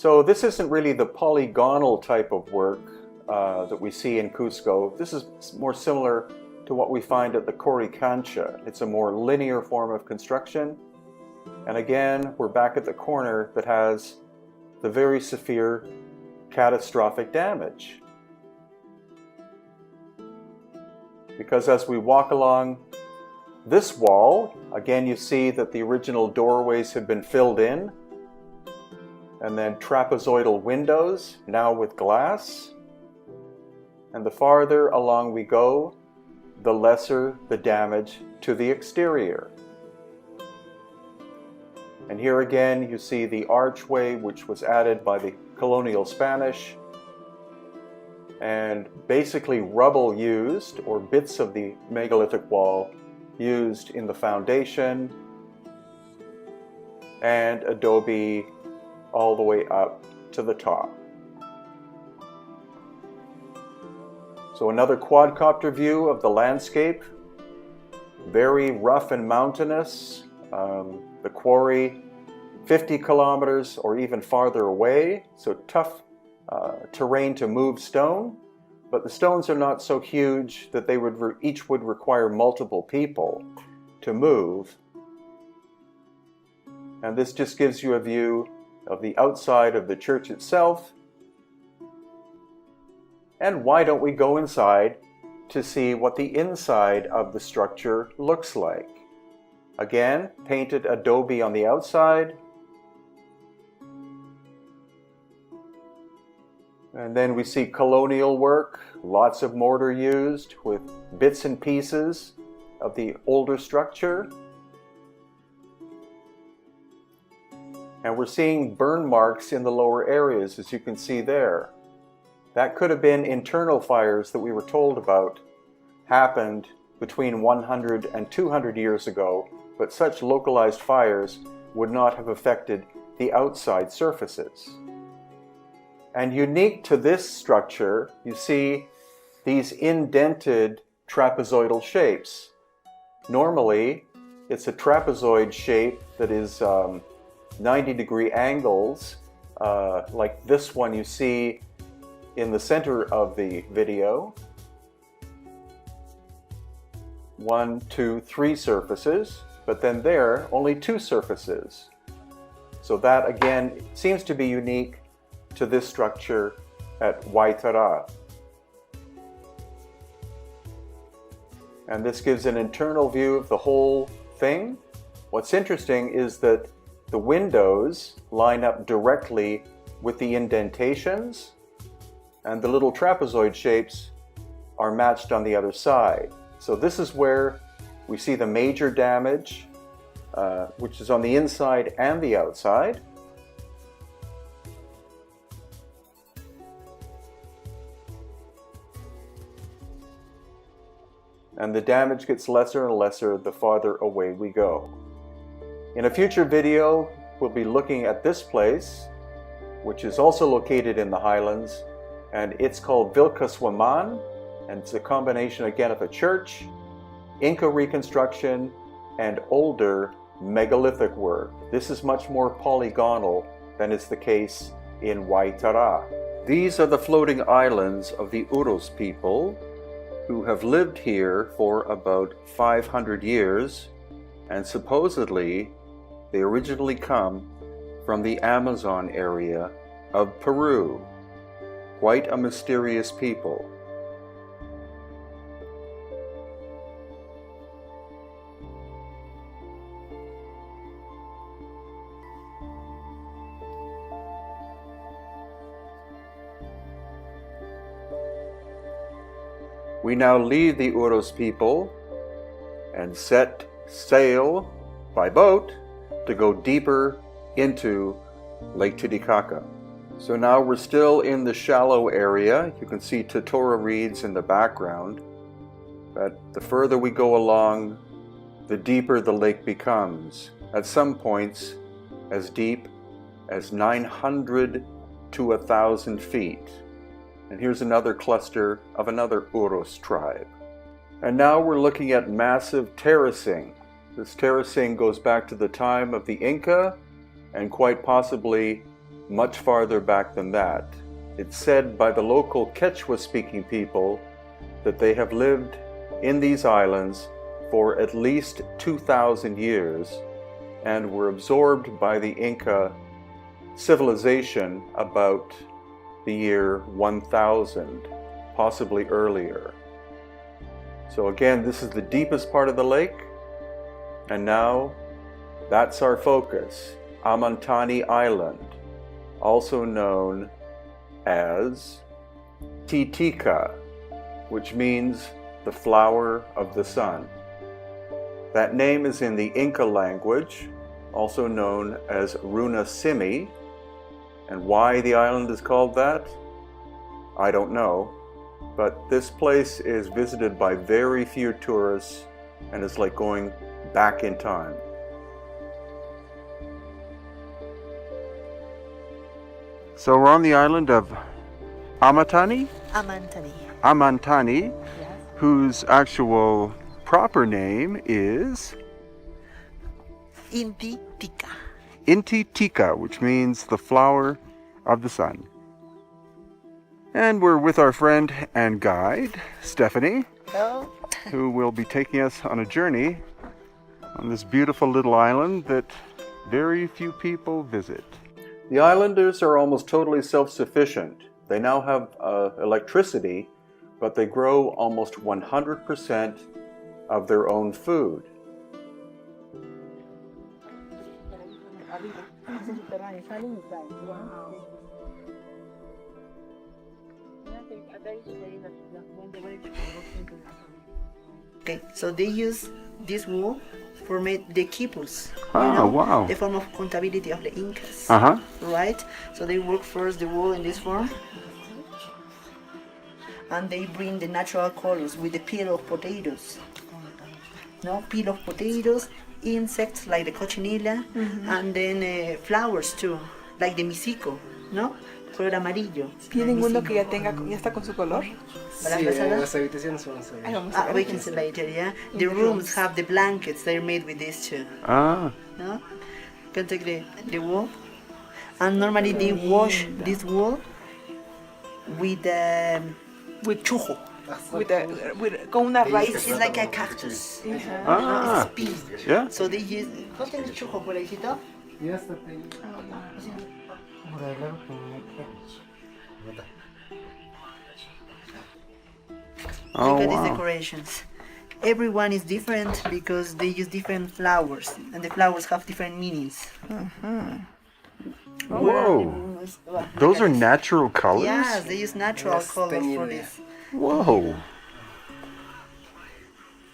So this isn't really the polygonal type of work that we see in Cusco. This is more similar to what we find at the Coricancha. It's a more linear form of construction. And again, we're back at the corner that has the very severe catastrophic damage. Because as we walk along this wall, again you see that the original doorways have been filled in, and then trapezoidal windows, now with glass. And the farther along we go, the lesser the damage to the exterior. And here again you see the archway which was added by the colonial Spanish, and basically rubble used, or bits of the megalithic wall used in the foundation, and adobe all the way up to the top. So another quadcopter view of the landscape, very rough and mountainous. The quarry 50 kilometers or even farther away, so tough terrain to move stone, but the stones are not so huge that they each would require multiple people to move. And this just gives you a view of the outside of the church itself. And why don't we go inside to see what the inside of the structure looks like? Again, painted adobe on the outside. And then we see colonial work, lots of mortar used with bits and pieces of the older structure. And we're seeing burn marks in the lower areas, as you can see there. That could have been internal fires that we were told about happened between 100 and 200 years ago, but such localized fires would not have affected the outside surfaces. And unique to this structure, you see these indented trapezoidal shapes. Normally, it's a trapezoid shape that is 90-degree angles, like this one you see in the center of the video. 1, 2, 3 surfaces, but then there, only 2 surfaces. So that again seems to be unique to this structure at Waitara. And this gives an internal view of the whole thing. What's interesting is that the windows line up directly with the indentations, and the little trapezoid shapes are matched on the other side. So this is where we see the major damage, which is on the inside and the outside. And the damage gets lesser and lesser the farther away we go. In a future video, we'll be looking at this place, which is also located in the highlands, and it's called Vilcaswaman, and it's a combination again of a church, Inca reconstruction, and older megalithic work. This is much more polygonal than is the case in Waitara. These are the floating islands of the Uros people, who have lived here for about 500 years, and supposedly they originally come from the Amazon area of Peru. Quite a mysterious people. We now leave the Uros people and set sail by boat to go deeper into Lake Titicaca. So now we're still in the shallow area. You can see totora reeds in the background. But the further we go along, the deeper the lake becomes. At some points, as deep as 900 to 1,000 feet. And here's another cluster of another Uros tribe. And now we're looking at massive terracing. This terracing goes back to the time of the Inca and quite possibly much farther back than that. It's said by the local Quechua-speaking people that they have lived in these islands for at least 2,000 years and were absorbed by the Inca civilization about the year 1000, possibly earlier. So again, this is the deepest part of the lake, and now that's our focus, Amantani Island, also known as Titica, which means the flower of the sun. That name is in the Inca language, also known as Runa Simi, and why the island is called that, I don't know, but this place is visited by very few tourists and it's like going back in time. So we're on the island of Amantani? Amantani. Amantani, Yes. whose actual proper name is Inti Tika. Inti Tika, which means the flower of the sun. And we're with our friend and guide, Stephanie, Hello. who will be taking us on a journey on this beautiful little island that very few people visit. The islanders are almost totally self-sufficient. They now have electricity, but they grow almost 100% of their own food. Okay, so they use this wool for make the quipus. Ah, wow. The form of contability of the Incas. Uh-huh. Right? So they work first the wool in this form. And they bring the natural colors with the peel of potatoes. No, peel of potatoes, insects like the cochinilla, and then flowers too, like the misico, ¿no? Color amarillo. ¿Tienen uno que ya está con su color? Sí, las habitaciones son así. We can see later, yeah? The rooms have the blankets, they're made with this too. Ah. No? You can take the wool. And normally they wash this wool with chujo. Con una raíz. It's like a cactus. Ah. It's pink. Yeah. So they use. ¿No tienes chujo por ahí, Cito? Ya está ahí. Oh, Look at these wow. decorations. Everyone is different because they use different flowers, and the flowers have different meanings. Whoa. Those are natural colors? Yes, they use natural colors for this. Whoa.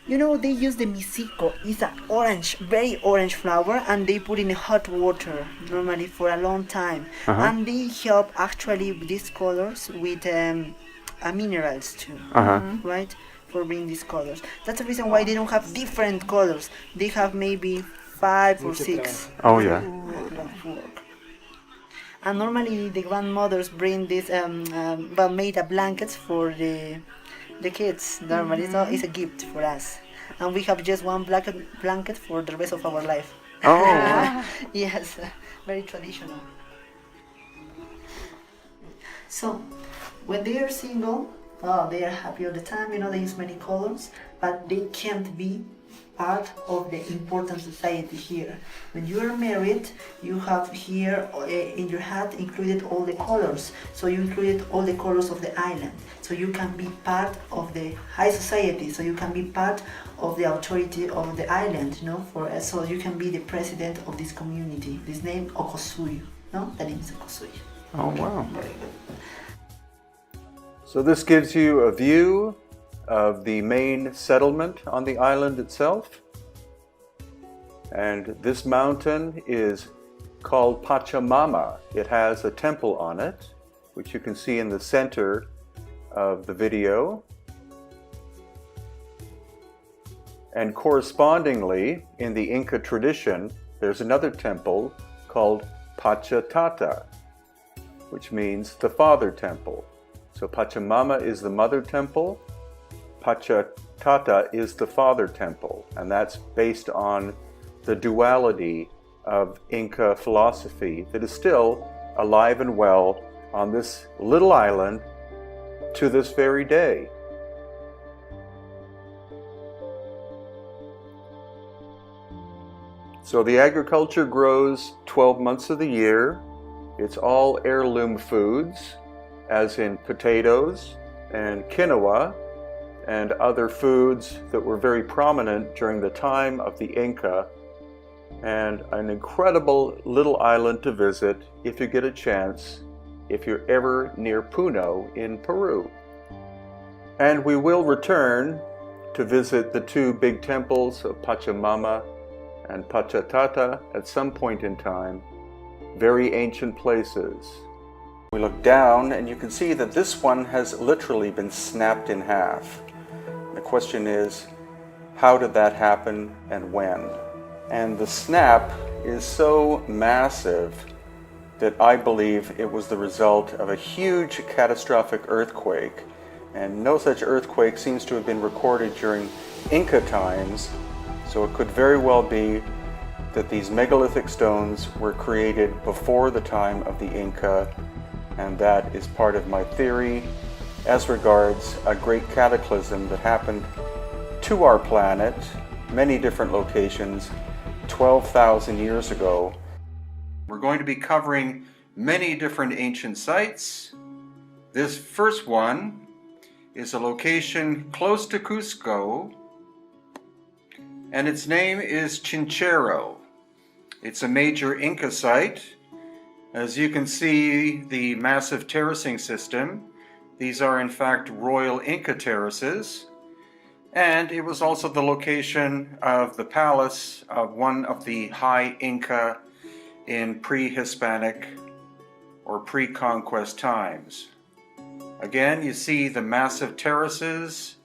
You know, they use the misico. It's an orange, very orange flower, and they put in hot water normally for a long time. And they help actually with these colors with minerals too, right? For bringing these colors. That's the reason why they don't have different colors. They have maybe 5 or 6. Oh, yeah. And normally the grandmothers bring this, made a blankets for the kids. Normally, so it's a gift for us. And we have just one blanket for the rest of our life. Oh. Yes, very traditional. So, when they are single, they are happy all the time. You know, they use many colors, but they can't be part of the important society here. When you are married, you have here in your hat included all the colors. So you included all the colors of the island. So you can be part of the high society. So you can be part of the authority of the island. You know, so you can be the president of this community. This name Okosuyu. No, the name is Okosuyu. Oh, wow. So this gives you a view of the main settlement on the island itself. And this mountain is called Pachamama. It has a temple on it, which you can see in the center of the video. And correspondingly, in the Inca tradition, there's another temple called Pachatata, which means the father temple. So Pachamama is the mother temple, Pachatata is the father temple, and that's based on the duality of Inca philosophy that is still alive and well on this little island to this very day. So the agriculture grows 12 months of the year. It's all heirloom foods, as in potatoes and quinoa and other foods that were very prominent during the time of the Inca, and an incredible little island to visit if you get a chance, if you're ever near Puno in Peru. And we will return to visit the two big temples of Pachamama and Pachatata at some point in time, very ancient places. We look down and you can see that this one has literally been snapped in half. The question is, how did that happen and when? And the snap is so massive that I believe it was the result of a huge catastrophic earthquake. And no such earthquake seems to have been recorded during Inca times, so it could very well be that these megalithic stones were created before the time of the Inca, and that is part of my theory as regards a great cataclysm that happened to our planet, many different locations, 12,000 years ago. We're going to be covering many different ancient sites. This first one is a location close to Cusco, and its name is Chinchero. It's a major Inca site. As you can see, the massive terracing system, these are in fact royal Inca terraces, and it was also the location of the palace of one of the high Inca in pre-Hispanic or pre-conquest times. Again, you see the massive terraces.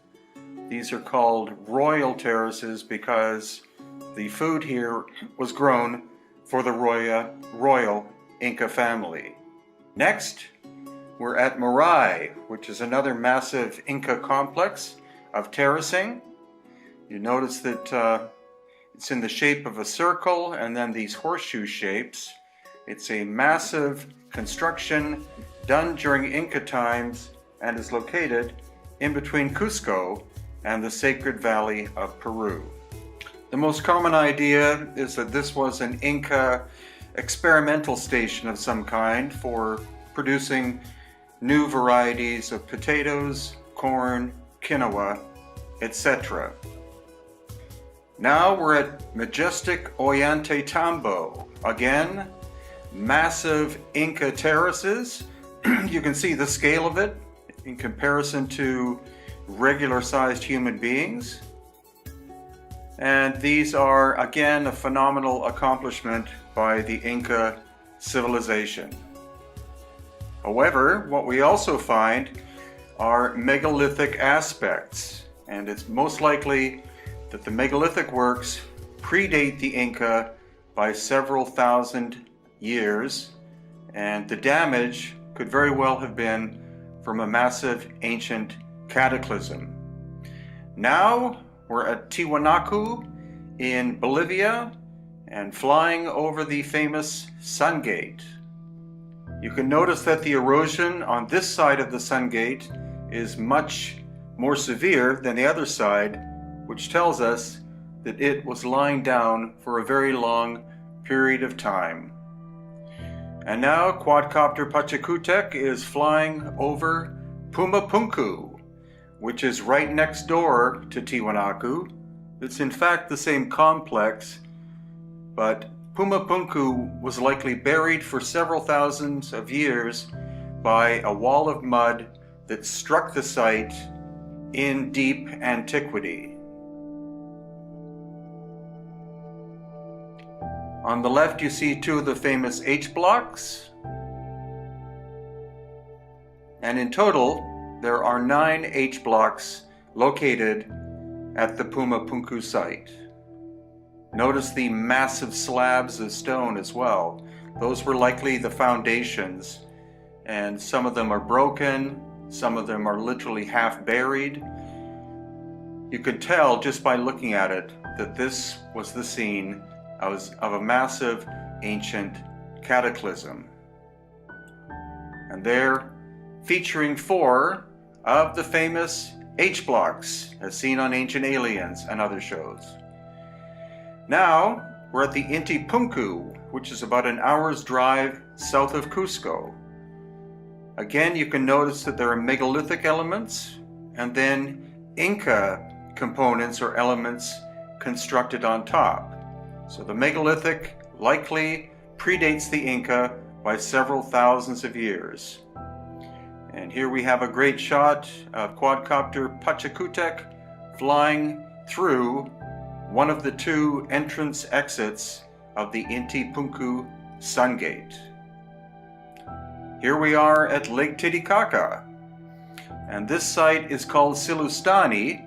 These are called royal terraces because the food here was grown for the royal Inca family. Next, we're at Morai, which is another massive Inca complex of terracing. You notice that it's in the shape of a circle and then these horseshoe shapes. It's a massive construction done during Inca times and is located in between Cusco and the Sacred Valley of Peru. The most common idea is that this was an Inca experimental station of some kind for producing new varieties of potatoes, corn, quinoa, etc. Now we're at majestic Ollantaytambo. Again, massive Inca terraces. You can see the scale of it in comparison to regular-sized human beings. And these are, again, a phenomenal accomplishment by the Inca civilization. However, what we also find are megalithic aspects, and it's most likely that the megalithic works predate the Inca by several thousand years, and the damage could very well have been from a massive ancient cataclysm. Now we're at Tiwanaku in Bolivia and flying over the famous Sun Gate. You can notice that the erosion on this side of the Sun Gate is much more severe than the other side, which tells us that it was lying down for a very long period of time. And now quadcopter Pachacutec is flying over Pumapunku, which is right next door to Tiwanaku. It's in fact the same complex, but Pumapunku was likely buried for several thousands of years by a wall of mud that struck the site in deep antiquity. On the left you see two of the famous H blocks, and in total there are 9 H blocks located at the Pumapunku site. Notice the massive slabs of stone as well. Those were likely the foundations, and some of them are broken, some of them are literally half buried. You could tell just by looking at it that this was the scene of a massive ancient cataclysm. And they're featuring 4 of the famous H-blocks as seen on Ancient Aliens and other shows. Now we're at the Inti Punku, which is about an hour's drive south of Cusco. Again, you can notice that there are megalithic elements and then Inca components or elements constructed on top. So the megalithic likely predates the Inca by several thousands of years. And here we have a great shot of quadcopter Pachacutec flying through one of the 2 entrance exits of the Inti Punku Sun Gate. Here we are at Lake Titicaca, and this site is called Silustani,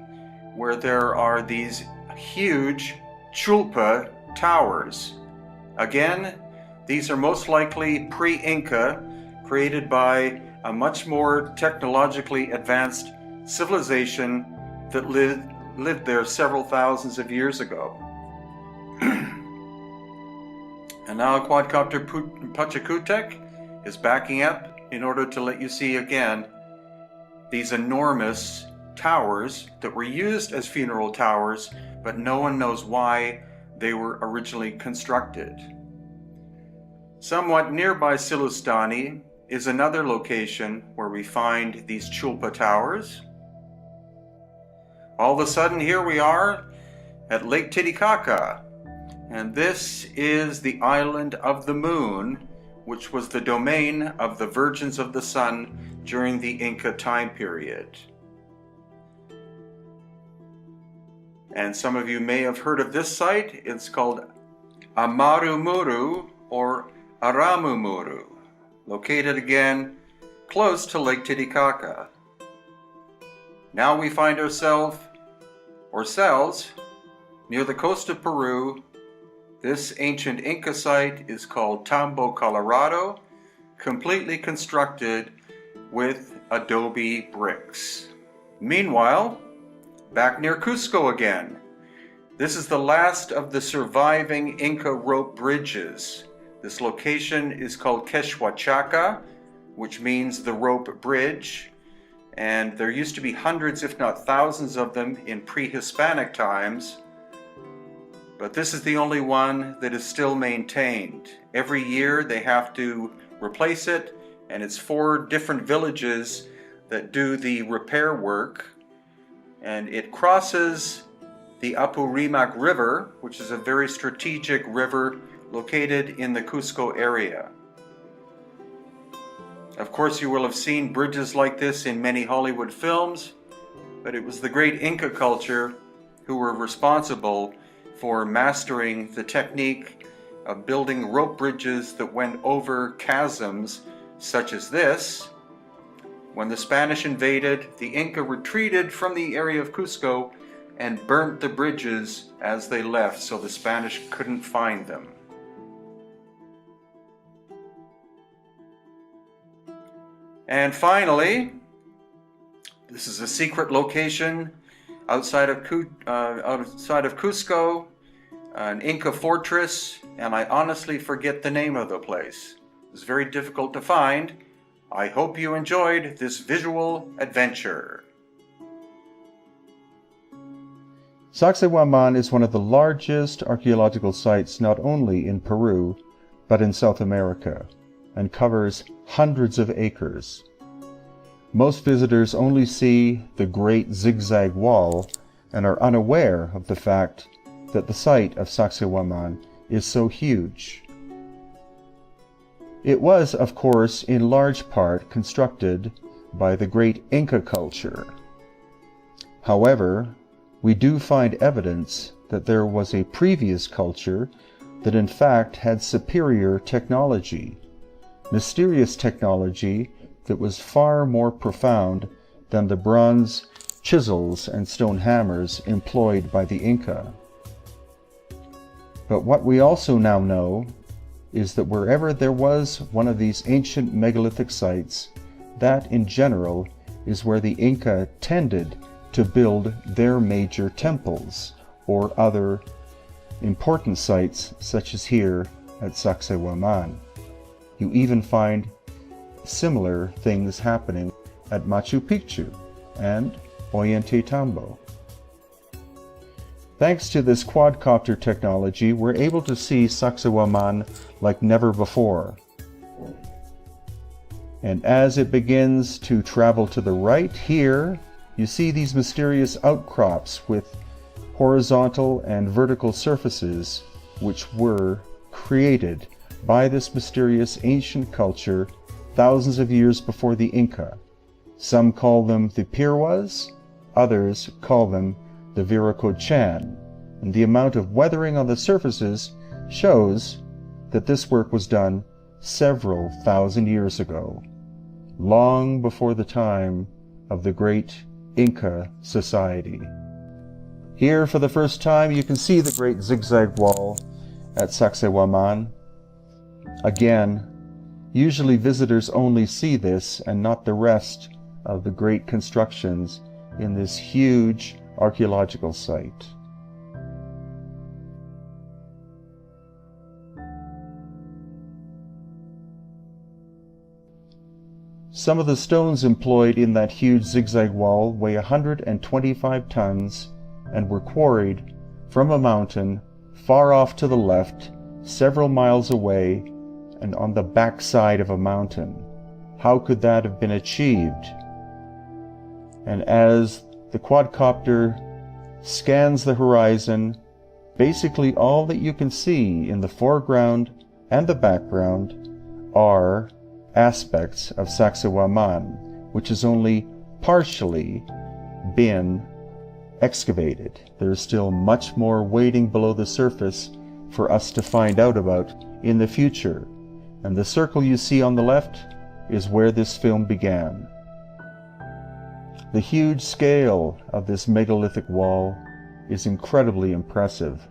where there are these huge chulpa towers. Again, these are most likely pre-Inca, created by a much more technologically advanced civilization that lived there several thousands of years ago. And now quadcopter Pachacutec is backing up in order to let you see again these enormous towers that were used as funeral towers, but no one knows why they were originally constructed. Somewhat nearby Silustani is another location where we find these chulpa towers. All of a sudden, here we are at Lake Titicaca, and this is the island of the moon, which was the domain of the Virgins of the Sun during the Inca time period. And some of you may have heard of this site. It's called Amarumuru or Aramumuru, located again close to Lake Titicaca. Now we find ourselves near the coast of Peru. This ancient Inca site is called Tambo, Colorado, completely constructed with adobe bricks. Meanwhile, back near Cusco again, this is the last of the surviving Inca rope bridges. This location is called Quechua, which means the rope bridge, and there used to be hundreds, if not thousands of them in pre-Hispanic times, but this is the only one that is still maintained. Every year they have to replace it, and it's 4 different villages that do the repair work, and it crosses the Apurimac River, which is a very strategic river located in the Cusco area. Of course, you will have seen bridges like this in many Hollywood films, but it was the great Inca culture who were responsible for mastering the technique of building rope bridges that went over chasms such as this. When the Spanish invaded, the Inca retreated from the area of Cusco and burnt the bridges as they left, so the Spanish couldn't find them. And finally, this is a secret location outside of Cusco, an Inca fortress, and I honestly forget the name of the place. It's very difficult to find. I hope you enjoyed this visual adventure. Sacsayhuaman is one of the largest archaeological sites not only in Peru, but in South America, and covers hundreds of acres. Most visitors only see the Great Zigzag Wall and are unaware of the fact that the site of Sacsayhuaman is so huge. It was, of course, in large part constructed by the great Inca culture. However, we do find evidence that there was a previous culture that in fact had superior technology, mysterious technology that was far more profound than the bronze chisels and stone hammers employed by the Inca. But what we also now know is that wherever there was one of these ancient megalithic sites, that in general is where the Inca tended to build their major temples or other important sites such as here at Sacsayhuaman. You even find similar things happening at Machu Picchu and Ollantaytambo. Thanks to this quadcopter technology, we're able to see Sacsayhuaman like never before. And as it begins to travel to the right here, you see these mysterious outcrops with horizontal and vertical surfaces which were created by this mysterious ancient culture thousands of years before the Inca. Some call them the Pirwas, others call them the Viracochan, and the amount of weathering on the surfaces shows that this work was done several thousand years ago, long before the time of the great Inca society. Here, for the first time, you can see the great zigzag wall at Sacsayhuaman. Again, usually visitors only see this and not the rest of the great constructions in this huge archaeological site. Some of the stones employed in that huge zigzag wall weigh 125 tons and were quarried from a mountain far off to the left, several miles away, and on the backside of a mountain. How could that have been achieved? And as the quadcopter scans the horizon, basically all that you can see in the foreground and the background are aspects of Sacsayhuaman, which has only partially been excavated. There is still much more waiting below the surface for us to find out about in the future. And the circle you see on the left is where this film began. The huge scale of this megalithic wall is incredibly impressive,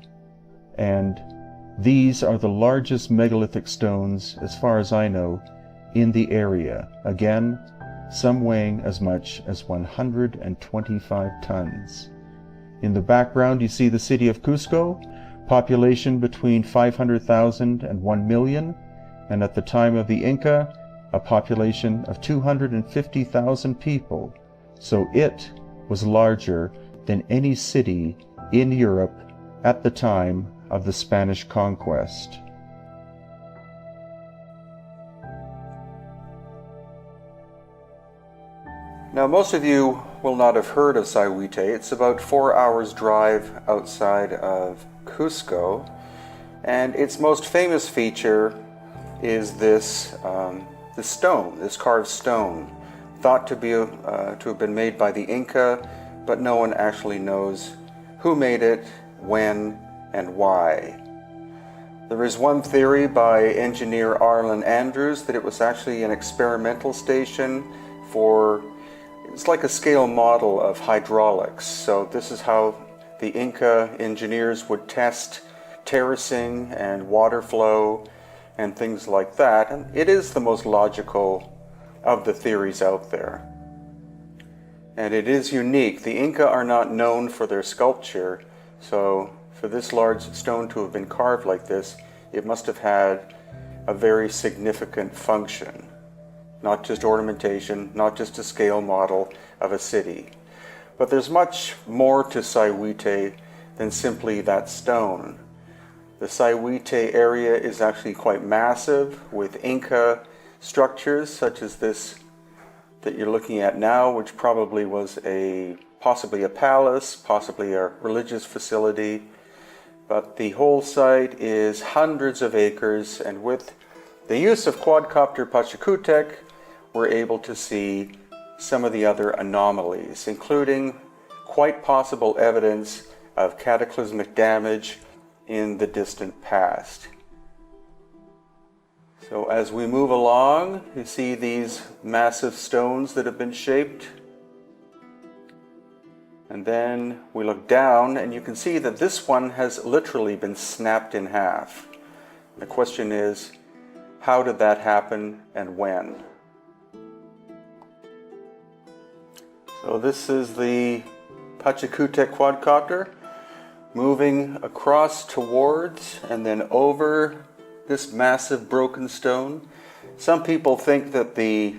and these are the largest megalithic stones, as far as I know, in the area. Again, some weighing as much as 125 tons. In the background you see the city of Cusco, population between 500,000 and 1 million, and at the time of the Inca, a population of 250,000 people. So it was larger than any city in Europe at the time of the Spanish conquest. Now, most of you will not have heard of Sayhuite. It's about 4 hours drive outside of Cusco, and its most famous feature is this stone, this carved stone, thought to have been made by the Inca, but no one actually knows who made it, when, and why. There is one theory by engineer Arlen Andrews that it was actually an experimental station for, it's like a scale model of hydraulics. So this is how the Inca engineers would test terracing and water flow and things like that. And it is the most logical of the theories out there. And it is unique. The Inca are not known for their sculpture, so for this large stone to have been carved like this, it must have had a very significant function. Not just ornamentation, not just a scale model of a city. But there's much more to Sayhuite than simply that stone. The Sayhuite area is actually quite massive, with Inca structures such as this that you're looking at now, which probably was possibly a palace, possibly a religious facility. But the whole site is hundreds of acres, and with the use of quadcopter Pachacutec, we're able to see some of the other anomalies, including quite possible evidence of cataclysmic damage in the distant past. So as we move along, you see these massive stones that have been shaped. And then we look down and you can see that this one has literally been snapped in half. The question is, how did that happen and when? So this is the Pachacutec quadcopter moving across towards and then over this massive broken stone. Some people think that the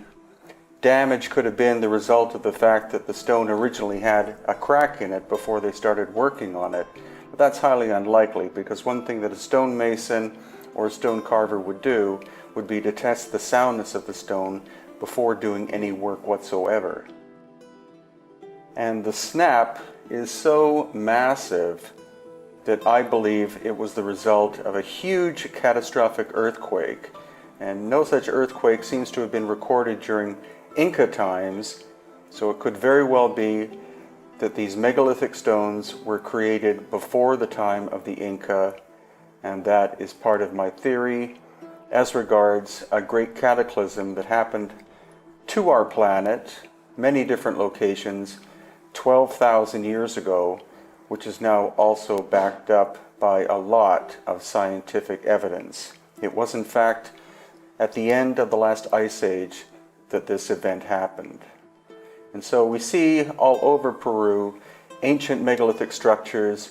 damage could have been the result of the fact that the stone originally had a crack in it before they started working on it. But that's highly unlikely, because one thing that a stonemason or a stone carver would do would be to test the soundness of the stone before doing any work whatsoever. And the snap is so massive that I believe it was the result of a huge catastrophic earthquake. And no such earthquake seems to have been recorded during Inca times, so it could very well be that these megalithic stones were created before the time of the Inca, and that is part of my theory as regards a great cataclysm that happened to our planet, many different locations, 12,000 years ago, which is now also backed up by a lot of scientific evidence. It was in fact at the end of the last ice age that this event happened. And so we see all over Peru ancient megalithic structures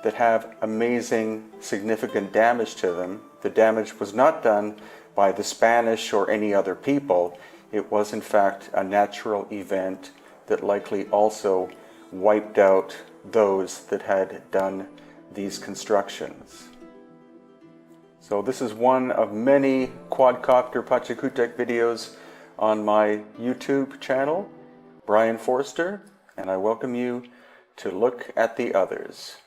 that have amazing, significant damage to them. The damage was not done by the Spanish or any other people. It was in fact a natural event that likely also wiped out those that had done these constructions. So this is one of many quadcopter Pachacutec videos on my YouTube channel, Brien Foerster, and I welcome you to look at the others.